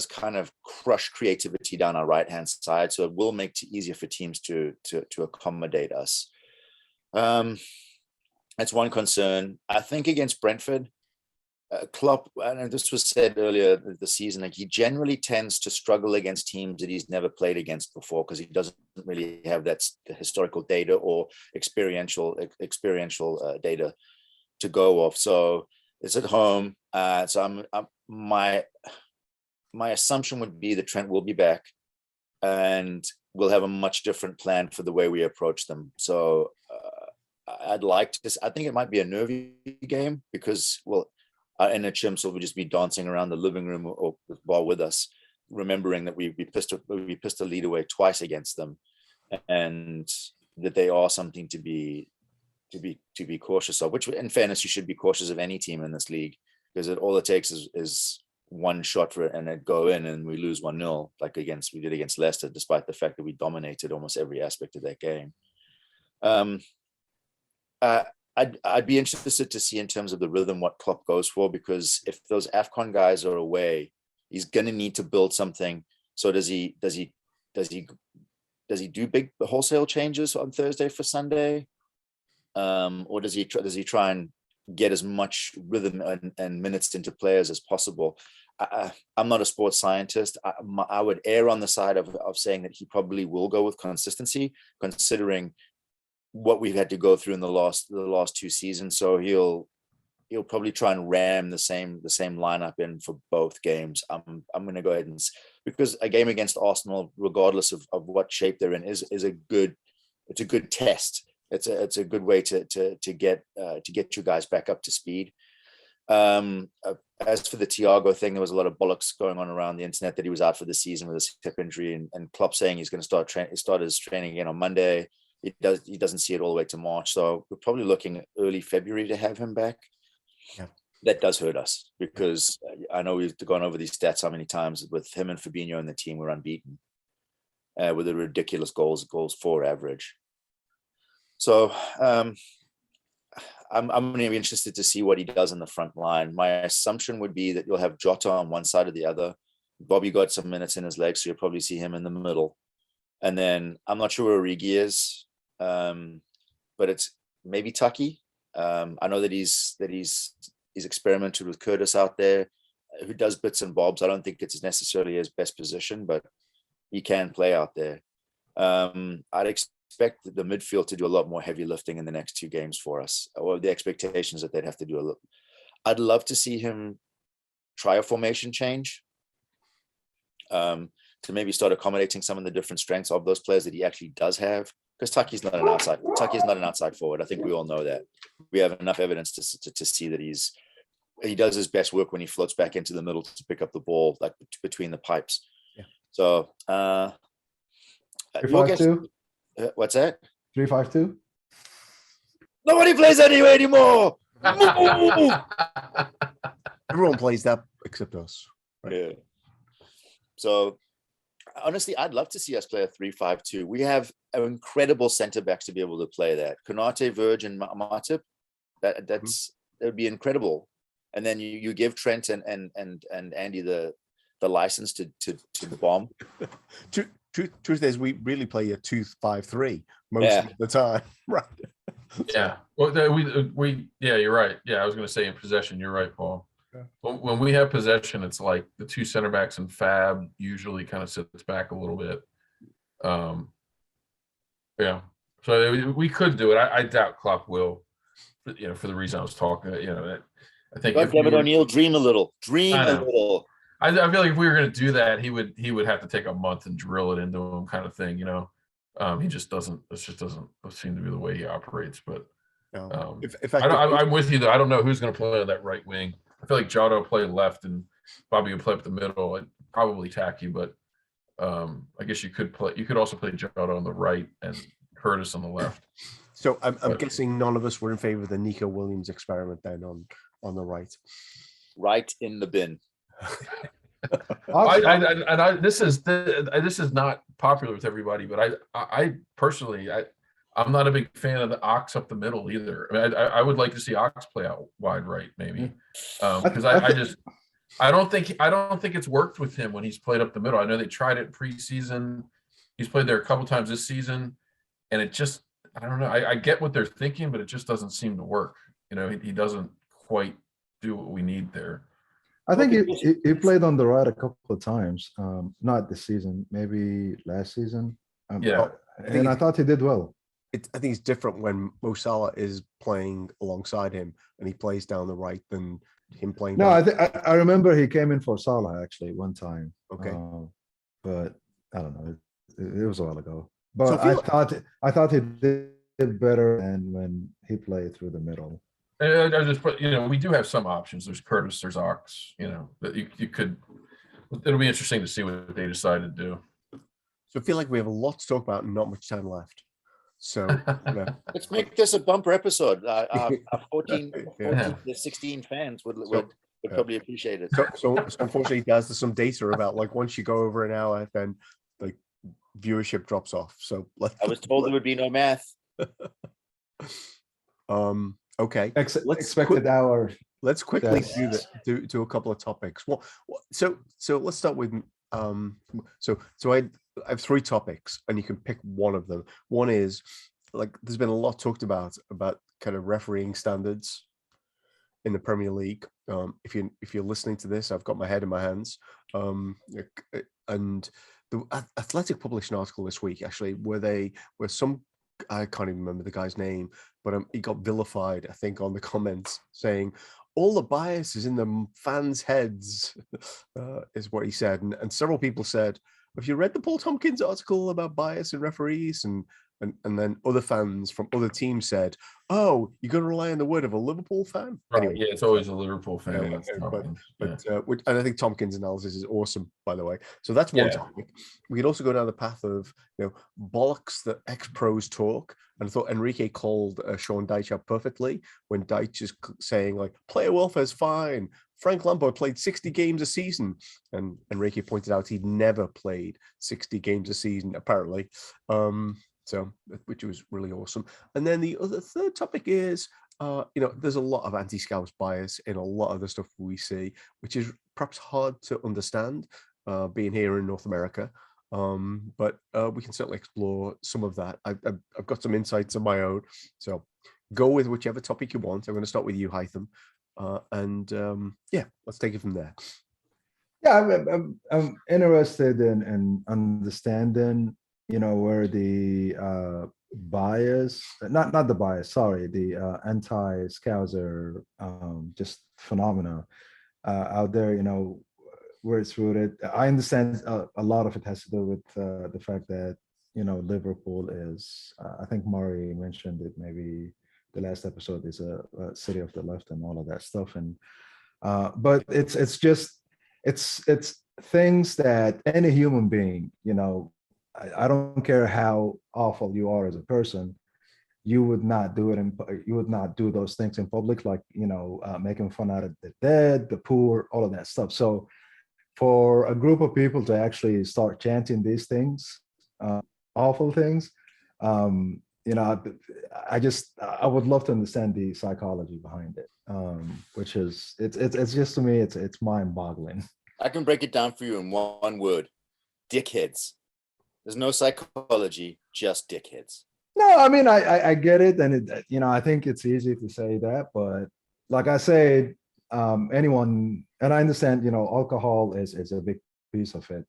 B: kind of crush creativity down our right-hand side. So it will make it easier for teams to accommodate us. That's one concern. I think against Brentford, Klopp, I know this was said earlier this season, like he generally tends to struggle against teams that he's never played against before because he doesn't really have the historical data or experiential data to go off. So it's at home. So my assumption would be that Trent will be back, and we'll have a much different plan for the way we approach them. So I'd like to. I think it might be a nervy game because and the chimps will just be dancing around the living room or bar with us, remembering that we pissed a lead away twice against them, and that they are something to be cautious of. Which, in fairness, you should be cautious of any team in this league, because all it takes is one shot for it and it go in, and we lose 1-0, like we did against Leicester, despite the fact that we dominated almost every aspect of that game. I'd be interested to see in terms of the rhythm what Klopp goes for, because if those AFCON guys are away, he's going to need to build something. So does he do big wholesale changes on Thursday for Sunday, or does he try and get as much rhythm and minutes into players as possible? I'm not a sports scientist. I would err on the side of saying that he probably will go with consistency, considering what we've had to go through in the last 2 seasons. So he'll probably try and ram the same lineup in for both games. I'm going to go ahead and, because a game against Arsenal, regardless of what shape they're in, is a good test. It's a good way to get you guys back up to speed. As for the Thiago thing, there was a lot of bollocks going on around the internet that he was out for the season with a hip injury, and Klopp saying he's going to start his training again on Monday. He doesn't see it all the way to March, so we're probably looking early February to have him back.
A: Yeah, that
B: does hurt us, because I know we've gone over these stats how many times. With him and Fabinho in the team, we're unbeaten with a ridiculous goals for average. So I'm going to be interested to see what he does in the front line. My assumption would be that you'll have Jota on one side or the other. Bobby got some minutes in his legs, so you'll probably see him in the middle. And then I'm not sure where Origi is. but it's maybe Tucky. I know that he's experimented with Curtis out there, who does bits and bobs. I don't think it's necessarily his best position, but he can play out there. I'd expect the midfield to do a lot more heavy lifting in the next 2 games for us, or the expectations that they'd have to do a little. I'd love to see him try a formation change, to maybe start accommodating some of the different strengths of those players that he actually does have. Because Tucky's not an outside forward. I think we all know that. We have enough evidence to see that he does his best work when he floats back into the middle to pick up the ball, like between the pipes.
A: Yeah.
B: So
D: 3-5-2.
B: What's that?
D: 3-5-2.
B: Nobody plays that anyway anymore.
A: Everyone plays that except us. Right?
B: Yeah. So honestly, I'd love to see us play a 3-5-2. We have incredible centre backs to be able to play that. Konate, Verge, and Matip. That would be incredible. And then you give Trent and Andy the license to bomb.
A: Truth is, we really play a 2-5-3 most of the time, right?
C: Yeah. Well, yeah, you're right. Yeah, I was going to say in possession, you're right, Paul.
A: Yeah.
C: When we have possession, it's like the 2 center backs and Fab usually kind of sits back a little bit. Yeah. So we could do it. I doubt Klopp will, for the reason I was talking. I think
B: But David O'Neill, dream a little.
C: I feel like if we were going to do that, he would have to take a month and drill it into him, kind of thing. He just doesn't. It just doesn't seem to be the way he operates. But I'm with you though. I don't know who's going to play on that right wing. I feel like Jota will play left and Bobby would play up the middle. And probably Tacky, but I guess you could also play Jota on the right and Curtis on the left.
A: So I'm guessing none of us were in favor of the Nico Williams experiment then on the right.
B: Right in the bin.
C: This is not popular with everybody, but I personally I'm not a big fan of the Ox up the middle either. I mean, I would like to see Ox play out wide right maybe, because I don't think it's worked with him when he's played up the middle. I know they tried it preseason. He's played there a couple times this season, and it just I don't know. I get what they're thinking, but it just doesn't seem to work. He doesn't quite do what we need there.
D: I think he played on the right a couple of times. Not this season, maybe last season. I thought he did well.
A: I think it's different when Mo Salah is playing alongside him and he plays down the right than him playing.
D: No, I remember he came in for Salah actually one time.
A: Okay,
D: but I don't know. It was a while ago. But I thought he did better than when he played through the middle.
C: I just put, we do have some options. There's Curtis, there's Ox, that you could. It'll be interesting to see what they decide to do.
A: So I feel like we have a lot to talk about and not much time left. So
B: let's make this a bumper episode. Our 14 to 16 fans would probably appreciate it.
A: So unfortunately, guys, there's some data about like once you go over an hour, then like viewership drops off. So
B: I was told there would be no math.
A: Okay.
D: Expected hour.
A: Let's quickly do a couple of topics. Well, so let's start with so I have 3 topics and you can pick one of them. One is like there's been a lot talked about kind of refereeing standards in the Premier League. If you're listening to this, I've got my head in my hands. And the Athletic published an article this week actually where some I can't even remember the guy's name, but he got vilified, I think, on the comments saying all the bias is in the fans' heads, is what he said. And several people said, have you read the Paul Tompkins article about bias in referees? And then other fans from other teams said, oh, you're going to rely on the word of a Liverpool fan?
C: Right.
A: Anyway,
C: Yeah, it's always a Liverpool fan.
A: And I think Tompkins' analysis is awesome, by the way. So that's one topic. We could also go down the path of bollocks that ex-pros talk. And I thought Enrique called Sean Dyche out perfectly when Dyche is saying like player welfare is fine. Frank Lampard played 60 games a season, and Enrique pointed out he'd never played 60 games a season apparently. So, which was really awesome. And then the third topic is, there's a lot of anti-Scouts bias in a lot of the stuff we see, which is perhaps hard to understand, being here in North America. But we can certainly explore some of that. I've got some insights of my own, so go with whichever topic you want. I'm going to start with you, Hytham, yeah, let's take it from there.
D: Yeah, I'm interested in understanding, where the bias, not the bias, sorry, the anti-Scouser just phenomena out there, where it's rooted. I understand a lot of it has to do with the fact that, Liverpool is, I think Murray mentioned it maybe the last episode, is a city of the left and all of that stuff. And but it's just, it's things that any human being, I don't care how awful you are as a person, you would not do it you would not do those things in public, like, making fun out of the dead, the poor, all of that stuff. So for a group of people to actually start chanting these things, awful things, I would love to understand the psychology behind it, which is, it's just, to me, it's mind-boggling.
B: I can break it down for you in one word: dickheads. There's no psychology, just dickheads.
D: No, I mean, I get it, and I think it's easy to say that, but like I said, anyone, and I understand, alcohol is a big piece of it,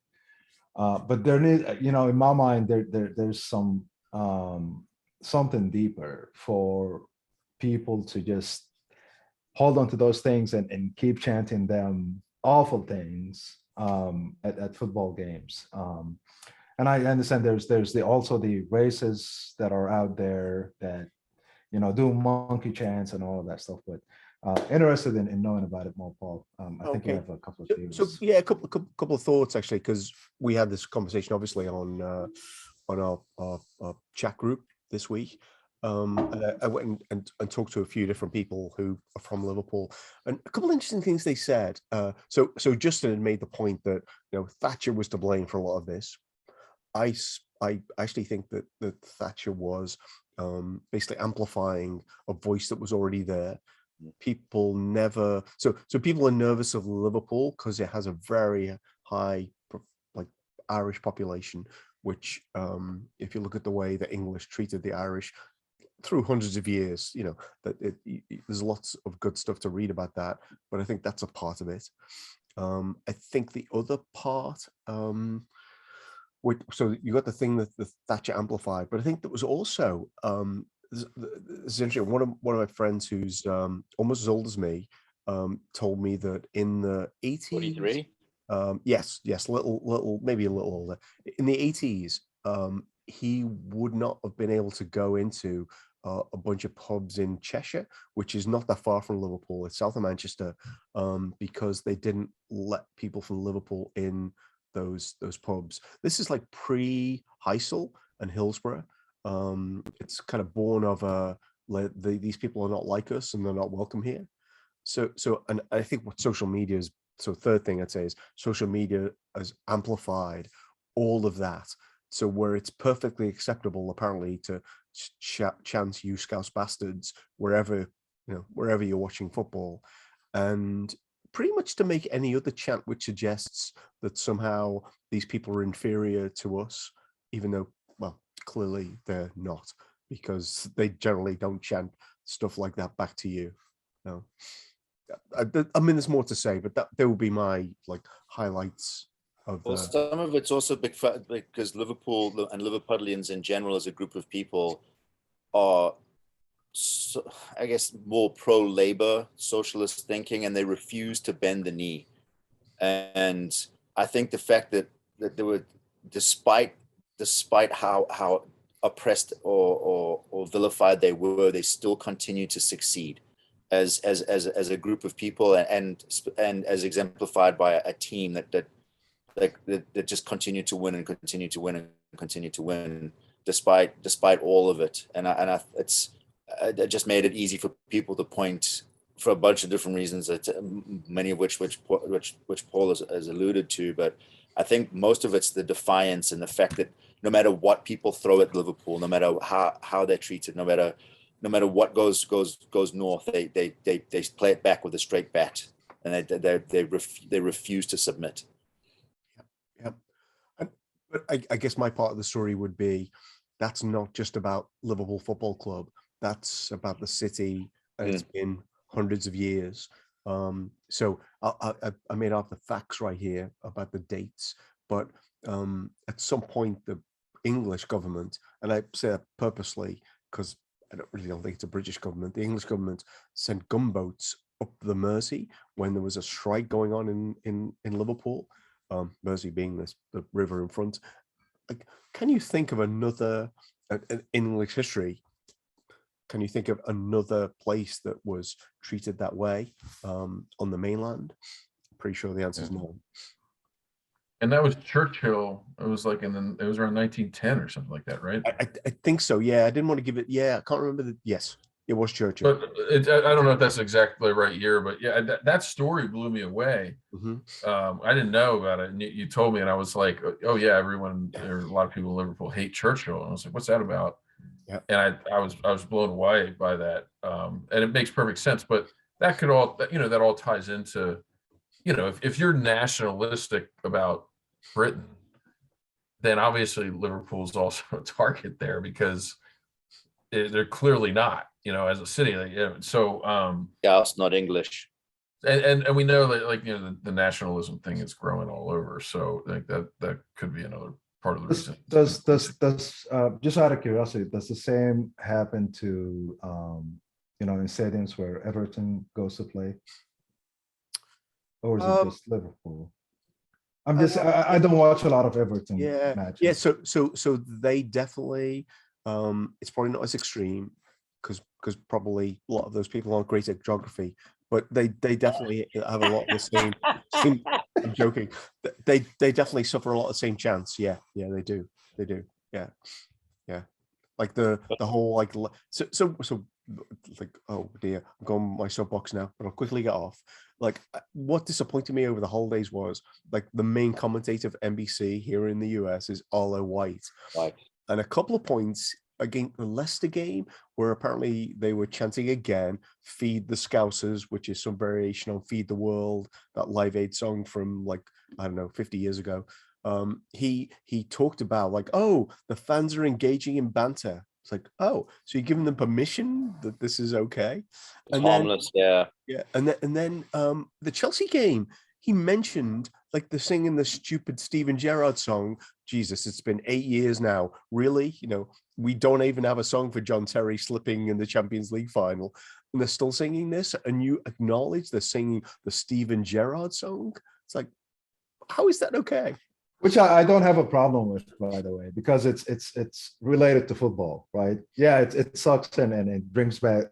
D: but there needs, in my mind, there's some something deeper for people to just hold on to those things and keep chanting them awful things at football games. And I understand there's also the races that are out there that, do monkey chants and all of that stuff, but interested in knowing about it more, Paul. I think you have a couple of things.
A: So yeah, a couple of thoughts, actually, because we had this conversation obviously on our chat group this week. And I went and talked to a few different people who are from Liverpool, and a couple of interesting things they said. So Justin had made the point that, Thatcher was to blame for a lot of this. I actually think that Thatcher was basically amplifying a voice that was already there. People never, so people are nervous of Liverpool because it has a very high, like, Irish population, which, if you look at the way the English treated the Irish through hundreds of years, that there's lots of good stuff to read about that, but I think that's a part of it. I think the other part, so you got the thing that the Thatcher amplified, but I think that was also, essentially, one of my friends who's almost as old as me told me that in the 80s,
B: 43?
A: Yes, little, maybe a little older. In the 80s, he would not have been able to go into a bunch of pubs in Cheshire, which is not that far from Liverpool. It's south of Manchester, because they didn't let people from Liverpool in those pubs. This is like pre-Heysel and Hillsborough. It's kind of born of these people are not like us and they're not welcome here. So and I think what social media is, so third thing I'd say is social media has amplified all of that. So where it's perfectly acceptable, apparently, to chant "you Scouse bastards" wherever you're watching football, and pretty much to make any other chant which suggests that somehow these people are inferior to us, even though, well, clearly they're not, because they generally don't chant stuff like that back to you. No, I mean, there's more to say, but there will be my highlights of.
B: Well, some of it's also because Liverpool and Liverpudlians in general, as a group of people, are, I guess, more pro-labor socialist thinking, and they refuse to bend the knee. And I think the fact that there were, despite how oppressed or vilified they were, they still continue to succeed as a group of people, and as exemplified by a team that just continue to win and continue to win and continue to win despite all of it. And it just made it easy for people to point, for a bunch of different reasons, that many of which Paul has alluded to. But I think most of it's the defiance and the fact that no matter what people throw at Liverpool, no matter how they're treated, no matter what goes north, they play it back with a straight bat, and they refuse to submit.
A: Yeah. But I guess my part of the story would be that's not just about Liverpool Football Club. That's about the city. And it's been hundreds of years. So I made up the facts right here about the dates, but at some point the English government, and I say that purposely because I don't think it's a British government. The English government sent gunboats up the Mersey when there was a strike going on in Liverpool. Mersey being the river in front. Like, can you think of another in English history? Can you think of another place that was treated that way on the mainland? Pretty sure the answer is no.
C: And that was Churchill. It was like it was around 1910 or something like that, right?
A: I think so. Yeah, I didn't want to give it. Yeah, I can't remember. Yes, it was Churchill.
C: But I don't know if that's exactly the right year, but yeah, that story blew me away. I didn't know about it, and you told me, and I was like, oh yeah, a lot of people in Liverpool hate Churchill, and I was like, what's that about?
A: Yeah.
C: And I was blown away by that, and it makes perfect sense. But that could all, that all ties into, if you're nationalistic about Britain, then obviously Liverpool's also a target there because they're clearly not, as a city. So
B: yeah, it's not English.
C: And we know that, like, the nationalism thing is growing all over. So like that could be another part of the reason.
D: Does just out of curiosity, does the same happen to in stadiums where Everton goes to play, or is it just Liverpool? I don't watch a lot of Everton matches.
A: Yeah. So they definitely, it's probably not as extreme because probably a lot of those people aren't great at geography, but they definitely have a lot of the same. I'm joking. They definitely suffer a lot of the same chants. Yeah, they do. Yeah. Like the whole like so like, oh dear, I'm going on my soapbox now, but I'll quickly get off. Like, what disappointed me over the holidays was like the main commentator of NBC here in the US is Arlo White,
B: Right.
A: And a couple of points against the Leicester game where apparently they were chanting again, "Feed the Scousers," which is some variation on "Feed the World," that Live Aid song from, like, I don't know, 50 years ago. He talked about like, oh, the fans are engaging in banter. It's like, oh, so you're giving them permission that this is okay?
B: It's harmless, yeah.
A: And then the Chelsea game, he mentioned like the singing the stupid Steven Gerrard song. Jesus, it's been 8 years now. Really? We don't even have a song for John Terry slipping in the Champions League final, and they're still singing this, and you acknowledge they're singing the Steven Gerrard song? It's like, how is that okay?
D: Which I don't have a problem with, by the way, because it's related to football, right? Yeah, it sucks and it brings back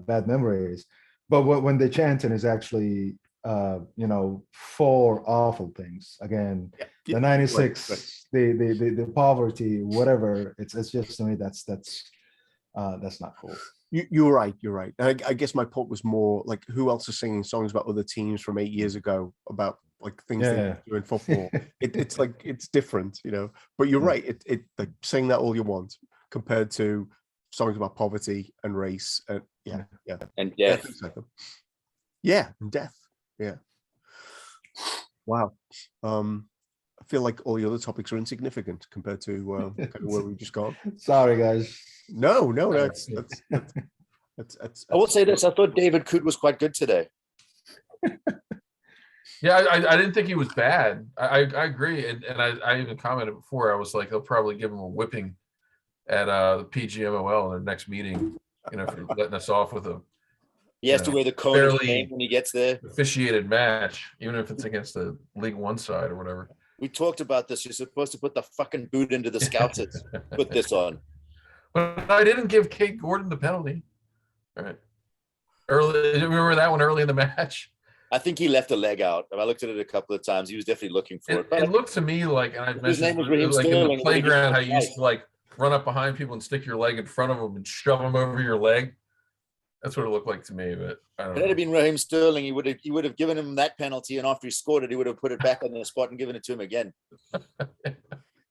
D: bad memories. But when they chant and it's actually, 4 awful things. Again, the 96, right. The poverty, whatever. It's just, to me, that's not cool.
A: You're right. I guess my point was more like, who else is singing songs about other teams from 8 years ago about like things they do in football? It's like, it's different, But you're right. It like, sing that all you want compared to songs about poverty and race and
B: and death.
A: And death. Yeah. Wow. I feel like all the other topics are insignificant compared to kind of where we've just gone.
D: Sorry, guys.
A: No, that's
B: I will say this. I thought David Coote was quite good today.
C: Yeah, I didn't think he was bad. I agree. And I even commented before, I was like, they'll probably give him a whipping at the PGMOL in their next meeting, for letting us off with a
B: He has to wear the cone of shame when he gets there.
C: Officiated match, even if it's against the League One side or whatever.
B: We talked about this. You're supposed to put the fucking boot into the Scousers. Put this on.
C: But I didn't give Kaide Gordon the penalty. All right. Early, remember that one early in the match?
B: I think he left a leg out. I looked at it a couple of times. He was definitely looking for it.
C: It looked to me like, and I mentioned like in the playground, how you used to like run up behind people and stick your leg in front of them and shove them over your leg. That's what it looked like to me. But I don't know. If it
B: had been Raheem Sterling, he would have given him that penalty, and after he scored it, he would have put it back on the spot and given it to him again.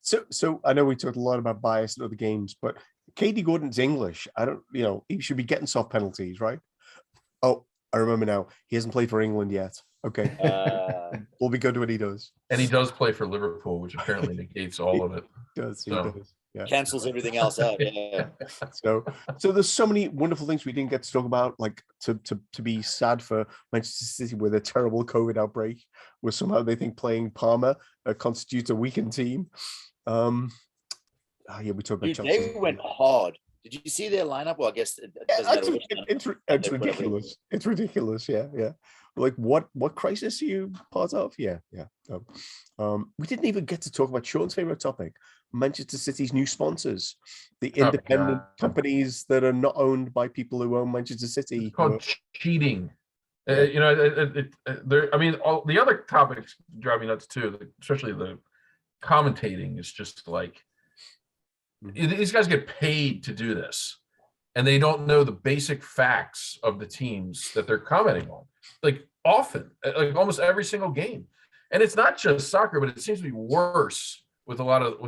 A: So I know we talked a lot about bias in other games, but Kaide Gordon's English. I don't, he should be getting soft penalties, right? Oh, I remember now. He hasn't played for England yet. Okay. We'll be good when he does.
C: And he does play for Liverpool, which apparently negates all of it.
A: He does. Yeah.
B: Cancels everything else out. Yeah.
A: So there's so many wonderful things we didn't get to talk about, like to be sad for Manchester City with a terrible COVID outbreak, where somehow they think playing Parma constitutes a weakened team. Yeah, we talked about Chelsea.
B: They went hard. Did you see their lineup? Well, I guess it doesn't matter.
A: It's ridiculous. It's ridiculous. Yeah. Like what crisis are you part of? Yeah. We didn't even get to talk about Sean's favorite topic, Manchester City's new sponsors, the independent companies that are not owned by people who own Manchester City.
C: It's called cheating. I mean, all the other topics drive me nuts too, especially the commentating is just like, these guys get paid to do this, and they don't know the basic facts of the teams that they're commenting on. Like often, like almost every single game, and it's not just soccer, but it seems to be worse with a lot of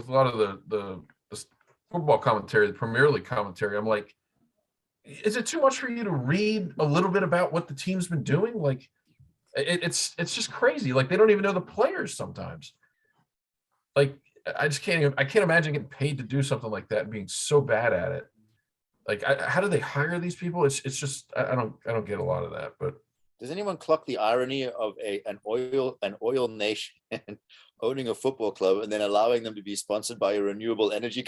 C: the football commentary, the Premier League commentary. I'm like, is it too much for you to read a little bit about what the team's been doing? Like, it's just crazy. Like they don't even know the players sometimes. Like. I can't imagine getting paid to do something like that and being so bad at it. Like, how do they hire these people? It's just I don't get a lot of that. But
B: does anyone clock the irony of an oil nation owning a football club and then allowing them to be sponsored by a renewable energy?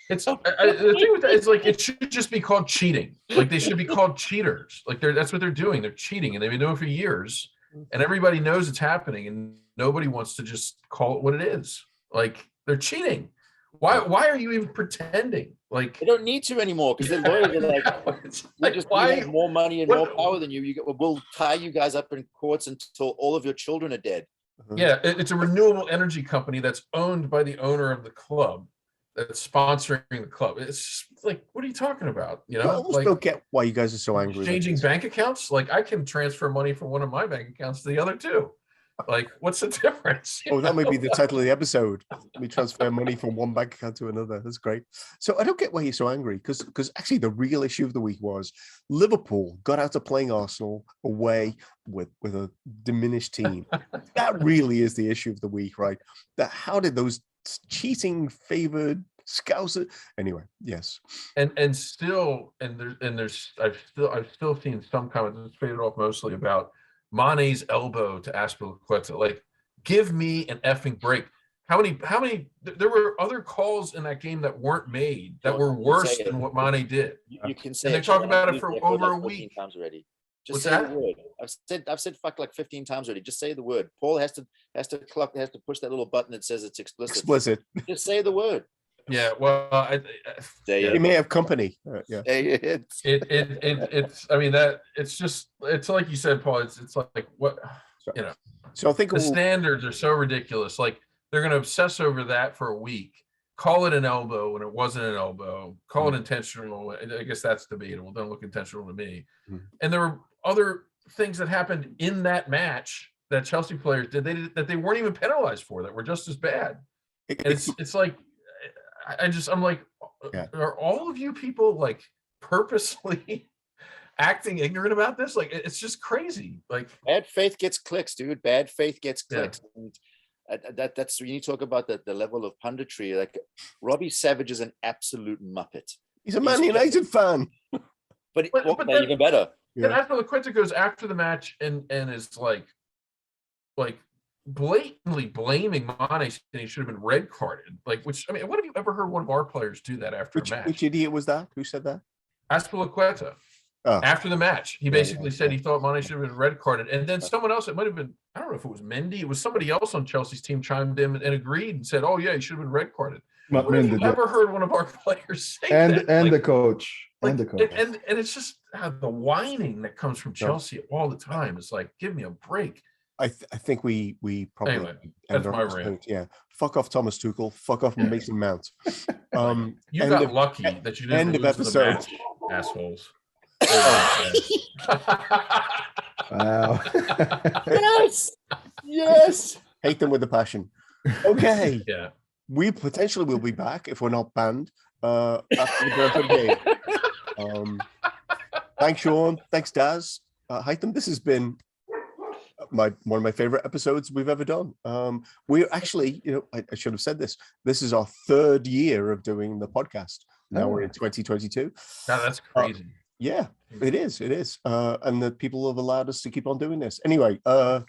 C: The thing with that is like it should just be called cheating. Like they should be called cheaters. Like that's what they're doing. They're cheating, and they've been doing it for years. And everybody knows it's happening, and nobody wants to just call it what it is. Like. They're cheating. Why are you even pretending? Like
B: they don't need to anymore because the lawyers are like, we have more money and more power than you. We'll tie you guys up in courts until all of your children are dead.
C: Yeah, it's a renewable energy company that's owned by the owner of the club that's sponsoring the club. It's like, what are you talking about? You know, I
A: almost don't get why you guys are so angry.
C: Changing bank accounts. Like I can transfer money from one of my bank accounts to the other too. Like, what's the difference?
A: That may be the title of the episode. We transfer money from one bank account to another. That's great. So I don't get why you're so angry, because actually the real issue of the week was Liverpool got out of playing Arsenal away with a diminished team. That really is the issue of the week, right? That how did those cheating favored Scouser anyway? Yes. And
C: I've still seen some comments. It's faded off mostly about Mane's elbow to Azpilicueta. Like, give me an effing break. How many there were other calls in that game that weren't made that were worse than what Mane did.
B: You can say,
C: and they talk about it for over a week.
B: Times already. Just say the word. I've said fuck like 15 times already. Just say the word. Paul has to push that little button that says it's explicit. Just say the word.
C: Yeah, well,
A: you may have company. Yeah,
C: it's. I mean that it's like you said, Paul. It's like what you know.
A: So I think
C: the standards are so ridiculous. Like they're going to obsess over that for a week. Call it an elbow when it wasn't an elbow. Call it intentional. I guess that's debatable. Don't look intentional to me. And there were other things that happened in that match that Chelsea players did that they weren't even penalized for that were just as bad. And it's like. I'm like, are all of you people like purposely acting ignorant about this? Like, it's just crazy. Like,
B: bad faith gets clicks, dude. Bad faith gets clicks. Yeah. And that's when you talk about the level of punditry. Like, Robbie Savage is an absolute muppet.
A: He's a Man United fan.
B: But then, even better.
C: And Azpilicueta goes after the match and is like blatantly blaming Mane, saying he should have been red carded. Like, which, I mean, when have you ever heard one of our players do that after a match?
A: Which idiot was that? Who said that?
C: Azpilicueta. After the match, he basically said he thought Mane should have been red carded, and then someone else, it might have been, I don't know if it was Mendy, it was somebody else on Chelsea's team chimed in and agreed and said, "Oh yeah, he should have been red carded." When have you ever heard one of our players say that?
D: And the coach.
C: And it's just the whining that comes from Chelsea all the time. It's like, give me a break.
A: I think we probably
C: anyway, that's my rant.
A: Yeah, fuck off Thomas Tuchel, fuck off Mason Mount.
C: You got lucky that you didn't lose the match, assholes.
D: Wow.
B: Yes.
A: Hate them with a passion. Okay.
C: Yeah.
A: We potentially will be back if we're not banned after the Brentford game. Thanks, Sean. Thanks, Daz. Haitham, this has been one of my favorite episodes we've ever done. We're actually, I should have said this. This is our third year of doing the podcast. Now we're in 2022.
C: That's crazy.
A: Yeah, it is. It is. And the people have allowed us to keep on doing this. Anyway,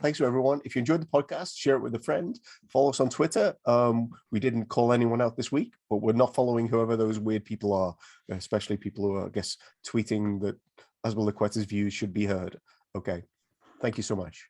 A: thanks to everyone. If you enjoyed the podcast, share it with a friend. Follow us on Twitter. We didn't call anyone out this week, but we're not following whoever those weird people are, especially people who are, I guess, tweeting that Azpilicueta's views should be heard. Okay. Thank you so much.